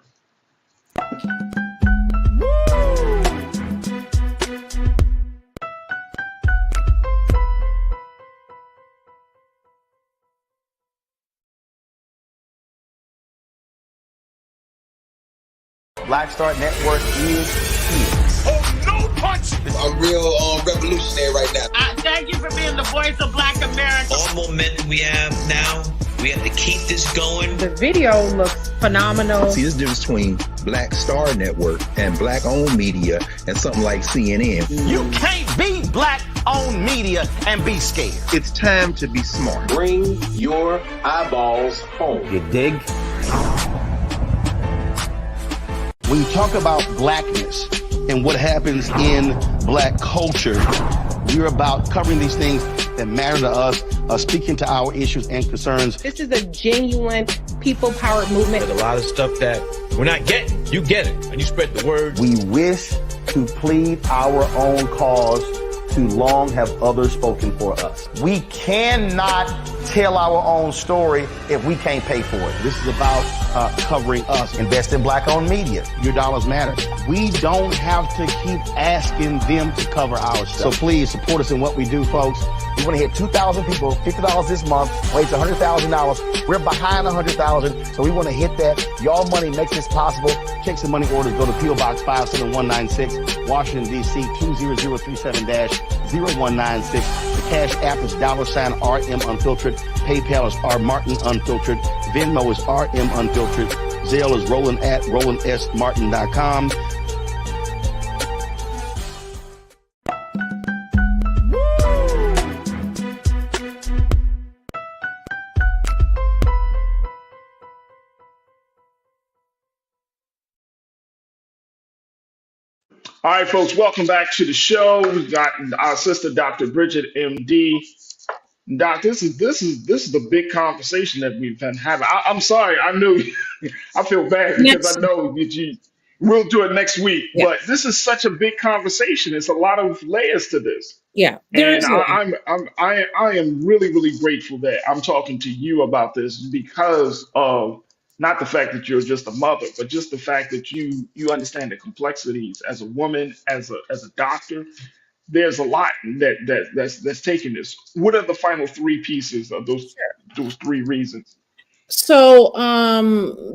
Black Star Network is here. Oh, no punch! I'm real revolutionary right now. Thank you for being the voice of Black America. All momentum we have now, we have to keep this going. The video looks phenomenal. See, this difference between Black Star Network and Black-owned media and something like CNN. You can't be Black-owned media and be scared. It's time to be smart. Bring your eyeballs home. You dig? When you talk about blackness and what happens in Black culture, we're about covering these things that matter to us, speaking to our issues and concerns. This is a genuine people-powered movement. There's a lot of stuff that we're not getting. You get it, and you spread the word. We wish to plead our own cause too long have others spoken for us. We cannot tell our own story if we can't pay for it. This is about covering us. Invest in Black-owned media. Your dollars matter. We don't have to keep asking them to cover our stuff. So please support us in what we do, folks. We want to hit 2,000 people, $50 this month, raise $100,000. We're behind 100,000, so we want to hit that. Y'all money makes this possible. Check some money orders. Go to P.O. Box 57196, Washington, D.C. 20037-0196. The Cash App is $RM Unfiltered. PayPal is R Martin Unfiltered. Venmo is RM Unfiltered. Zelle is Roland at RolandSMartin.com. All right, folks, welcome back to the show. We got our sister, Dr. Bridget, MD. Doc, this is the big conversation that we've been having. I'm sorry, I knew I feel bad because I know that we'll do it next week. Yeah. But this is such a big conversation. It's a lot of layers to this. Yeah, And I am really, really grateful that I'm talking to you about this because of not the fact that you're just a mother, but just the fact that you understand the complexities as a woman, as a doctor. There's a lot that's taking this. What are the final three pieces of those three reasons? So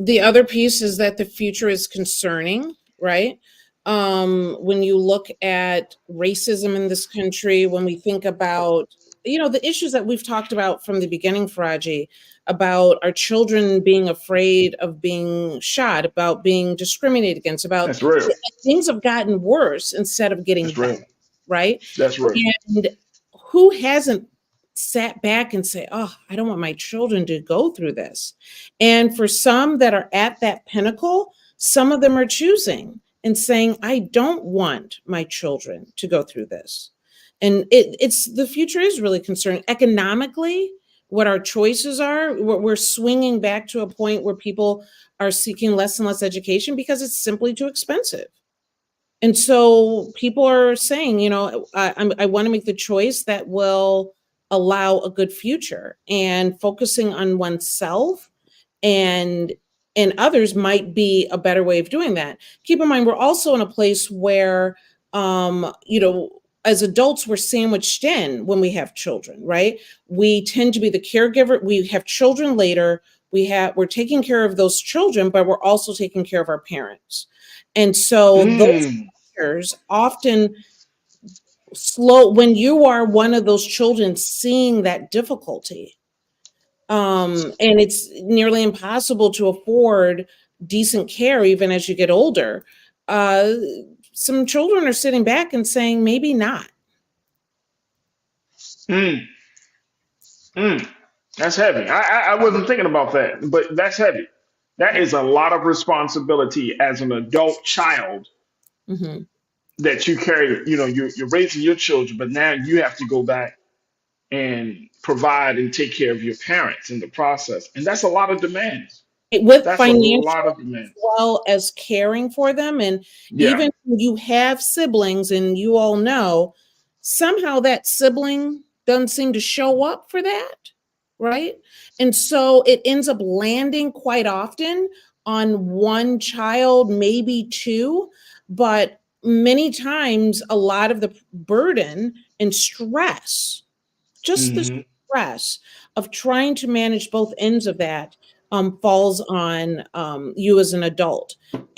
the other piece is that the future is concerning, right? When you look at racism in this country, when we think about, the issues that we've talked about from the beginning, Farajii, about our children being afraid of being shot, about being discriminated against, about That's real. things have gotten worse instead of getting That's better, real. right? That's real. And who hasn't sat back and say, oh, I don't want my children to go through this. And for some that are at that pinnacle, some of them are choosing and saying, I don't want my children to go through this. And it's the future is really concerning. Economically, what our choices are, we're swinging back to a point where people are seeking less and less education because it's simply too expensive. And so people are saying, I want to make the choice that will allow a good future, and focusing on oneself and others might be a better way of doing that. Keep in mind, we're also in a place where, as adults, we're sandwiched in when we have children, right? We tend to be the caregiver. We have children later. We're taking care of those children, but we're also taking care of our parents. And so those factors often slow when you are one of those children seeing that difficulty. And it's nearly impossible to afford decent care even as you get older. Some children are sitting back and saying, maybe not. That's heavy. I wasn't thinking about that, but that's heavy. That is a lot of responsibility as an adult child that you carry. You're raising your children, but now you have to go back and provide and take care of your parents in the process. And that's a lot of demands. With That's financial a lot of as demands. well as caring for them. And even when you have siblings and you all know, somehow that sibling doesn't seem to show up for that, right? And so it ends up landing quite often on one child, maybe two, but many times a lot of the burden and stress, just the stress of trying to manage both ends of that falls on you as an adult.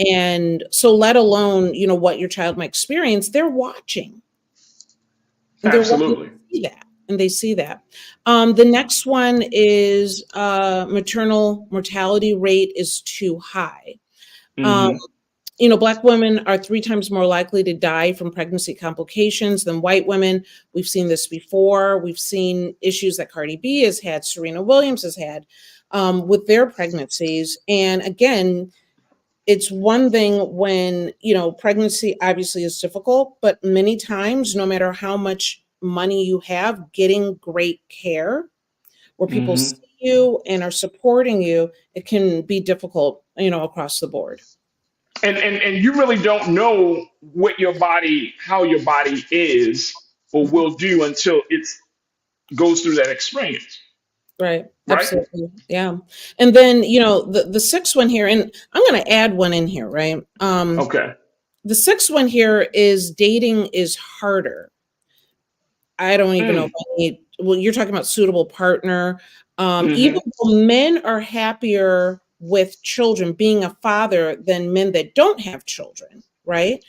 And so let alone, what your child might experience, they're watching. And Absolutely. They see that. The next one is maternal mortality rate is too high. Black women are 3 times more likely to die from pregnancy complications than white women. We've seen this before. We've seen issues that Cardi B has had, Serena Williams has had with their pregnancies. And again, it's one thing when, pregnancy obviously is difficult, but many times, no matter how much money you have, getting great care where people see you and are supporting you, it can be difficult, across the board. And you really don't know how your body is or will do until it goes through that experience. Right. Right? Absolutely. Yeah. And then, the sixth one here, and I'm going to add one in here, right? Okay. The sixth one here is dating is harder. I don't even know if I need, well, you're talking about suitable partner. Even though men are happier with children, being a father, than men that don't have children, right?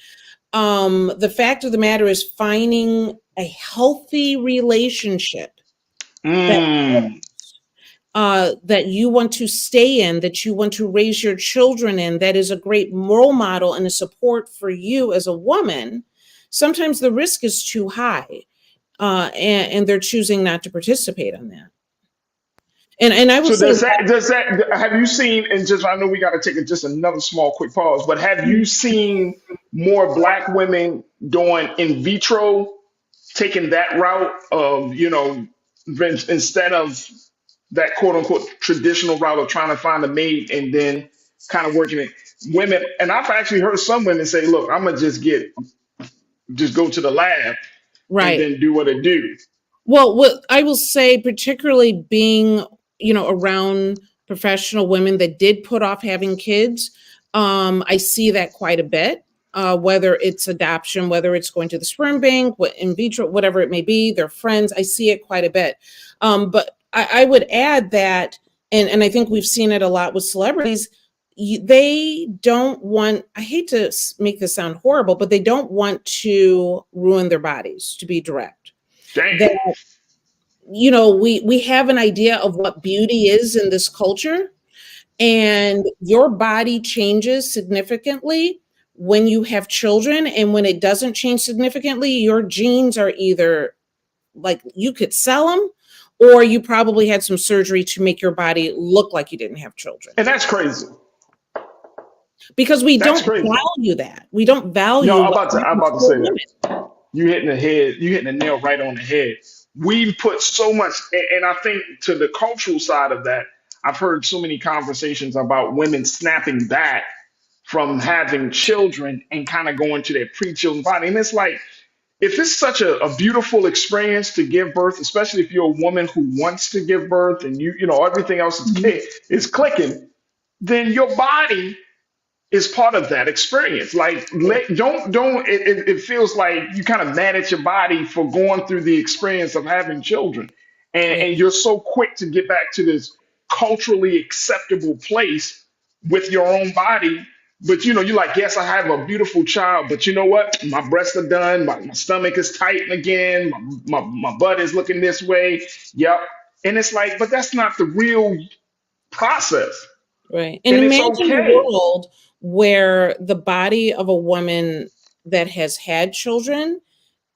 The fact of the matter is finding a healthy relationship that that you want to stay in, that you want to raise your children in, that is a great role model and a support for you as a woman. Sometimes the risk is too high, and they're choosing not to participate in that. And I will So say, does that have you seen, and just I know we got to take just another small quick pause, but have you seen more Black women doing in vitro, taking that route of, instead of that quote unquote traditional route of trying to find a mate and then kind of working it? Women, and I've actually heard some women say, look, I'm gonna just go to the lab and right. then do what it do. Well, what I will say, particularly being, around professional women that did put off having kids, I see that quite a bit. Whether it's adoption, whether it's going to the sperm bank, in vitro, whatever it may be, their friends, I see it quite a bit. But I would add that, and I think we've seen it a lot with celebrities. They don't want, I hate to make this sound horrible, but they don't want to ruin their bodies, to be direct. Dang. That, we have an idea of what beauty is in this culture, and your body changes significantly when you have children. And when it doesn't change significantly, your genes are either like you could sell them, or you probably had some surgery to make your body look like you didn't have children. And that's crazy. Because we That's don't crazy. value that. We don't value. No, I'm about to say that. You hitting the nail right on the head. We put so much, and I think to the cultural side of that, I've heard so many conversations about women snapping back from having children and kind of going to their pre-children body. And it's like, if it's such a beautiful experience to give birth, especially if you're a woman who wants to give birth and everything else is clicking, then your body is part of that experience. Like, don't it feels like you kind of mad at your body for going through the experience of having children, and you're so quick to get back to this culturally acceptable place with your own body. But you're like, yes, I have a beautiful child, but you know what? My breasts are done. My stomach is tight again. My butt is looking this way. Yep. And it's like, but that's not the real process. Right. And it's imagine a world where the body of a woman that has had children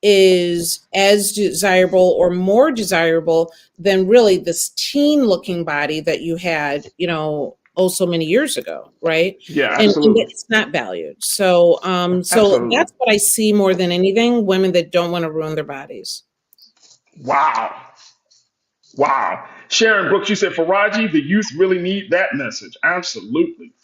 is as desirable or more desirable than really this teen looking body that you had, so many years ago, right? Yeah, and absolutely. it's not valued. So Absolutely. that's what I see more than anything, women that don't want to ruin their bodies. Wow. Sharon Brooks, you said, Farajii, the youth really need that message. Absolutely.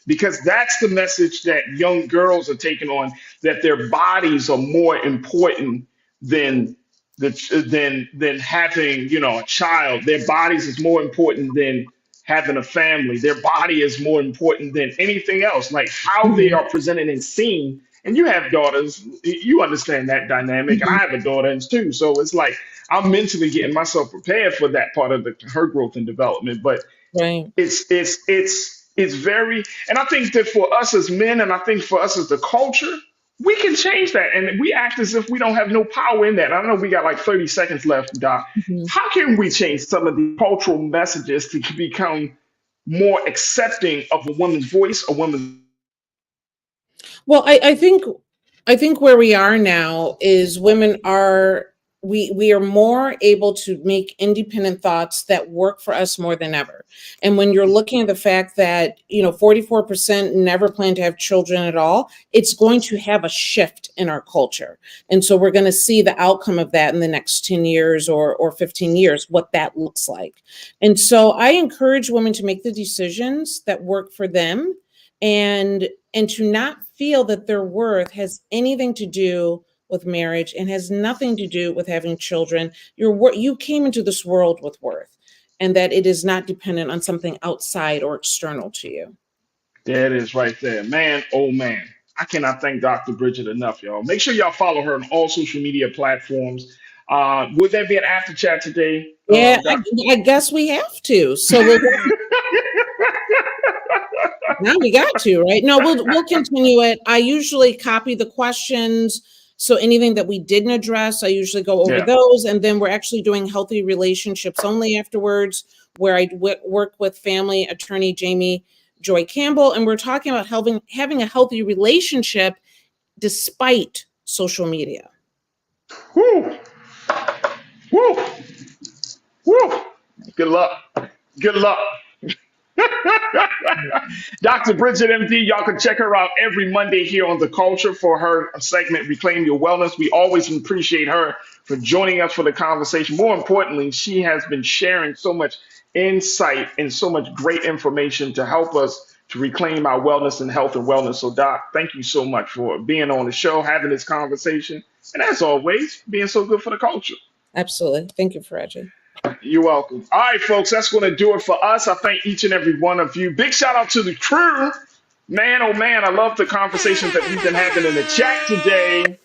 Because that's the message that young girls are taking on, that their bodies are more important than than having, a child. Their bodies is more important than having a family. Their body is more important than anything else. Like how they are presented and seen. And you have daughters, you understand that dynamic. And I have a daughter too. So it's like I'm mentally getting myself prepared for that part of her growth and development. But right. It's very, and I think that for us as men, and I think for us as the culture, we can change that. And we act as if we don't have no power in that. I know we got like 30 seconds left, Doc. How can we change some of the cultural messages to become more accepting of a woman's voice, a woman's? Well, I think where we are now is women are, we are more able to make independent thoughts that work for us more than ever. And when you're looking at the fact that 44% never plan to have children at all, it's going to have a shift in our culture. And so we're going to see the outcome of that in the next 10 years or 15 years, what that looks like. And so I encourage women to make the decisions that work for them, and to not feel that their worth has anything to do with marriage and has nothing to do with having children. You came into this world with worth, and that it is not dependent on something outside or external to you. There it is right there. Man, oh man. I cannot thank Dr. Bridget enough, y'all. Make sure y'all follow her on all social media platforms. Would there be an after chat today? Yeah, I guess we have to. So now we got to, right? No, we'll continue it. I usually copy the questions. So anything that we didn't address, I usually go over those. And then we're actually doing healthy relationships only afterwards, where I work with family attorney Jamie Joy Campbell. And we're talking about having a healthy relationship despite social media. Woo! Woo! Woo! Good luck. Good luck. Dr. Bridget MD, y'all can check her out every Monday here on The Culture for her segment, Reclaim Your Wellness. We always appreciate her for joining us for the conversation. More importantly, she has been sharing so much insight and so much great information to help us to reclaim our wellness and health and wellness. So, Doc, thank you so much for being on the show, having this conversation, and as always, being so good for the culture. Absolutely. Thank you, Farajii. You're welcome. All right, folks, that's going to do it for us. I thank each and every one of you. Big shout out to the crew. Man, oh man, I love the conversations that we've been having in the chat today.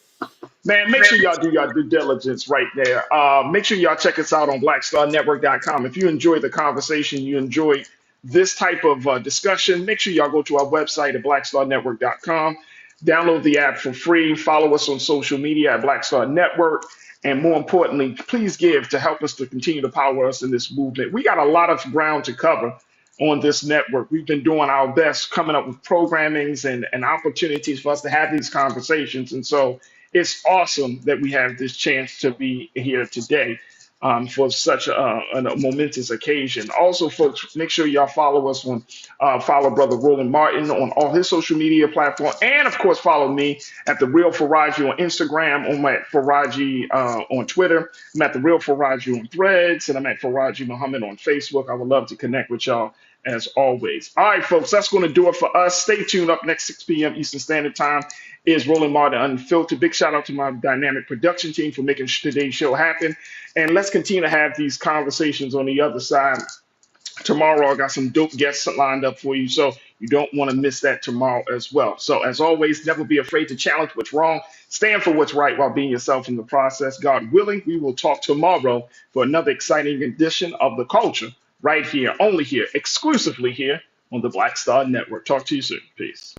Man, make sure y'all do your due diligence right there. Make sure y'all check us out on blackstarnetwork.com. If you enjoy the conversation, you enjoy this type of discussion, make sure y'all go to our website at blackstarnetwork.com. Download the app for free. Follow us on social media at Black Star Network. And more importantly, please give to help us to continue to power us in this movement. We got a lot of ground to cover on this network. We've been doing our best coming up with programmings and opportunities for us to have these conversations. And so it's awesome that we have this chance to be here today for such a momentous occasion. Also, folks, make sure y'all follow us on follow Brother Roland Martin on all his social media platforms. And of course, follow me at The Real Farajii on Instagram, on my Farajii on Twitter. I'm at The Real Farajii on Threads, and I'm at Farajii Muhammad on Facebook. I would love to connect with y'all as always. All right, folks, that's going to do it for us. Stay tuned. Up next, 6 p.m. Eastern Standard Time is Roland Martin Unfiltered. Big shout out to my dynamic production team for making today's show happen. And let's continue to have these conversations on the other side. Tomorrow, I got some dope guests lined up for you, so you don't want to miss that tomorrow as well. So as always, never be afraid to challenge what's wrong. Stand for what's right while being yourself in the process. God willing, we will talk tomorrow for another exciting edition of The Culture right here, only here, exclusively here on the Black Star Network. Talk to you soon. Peace.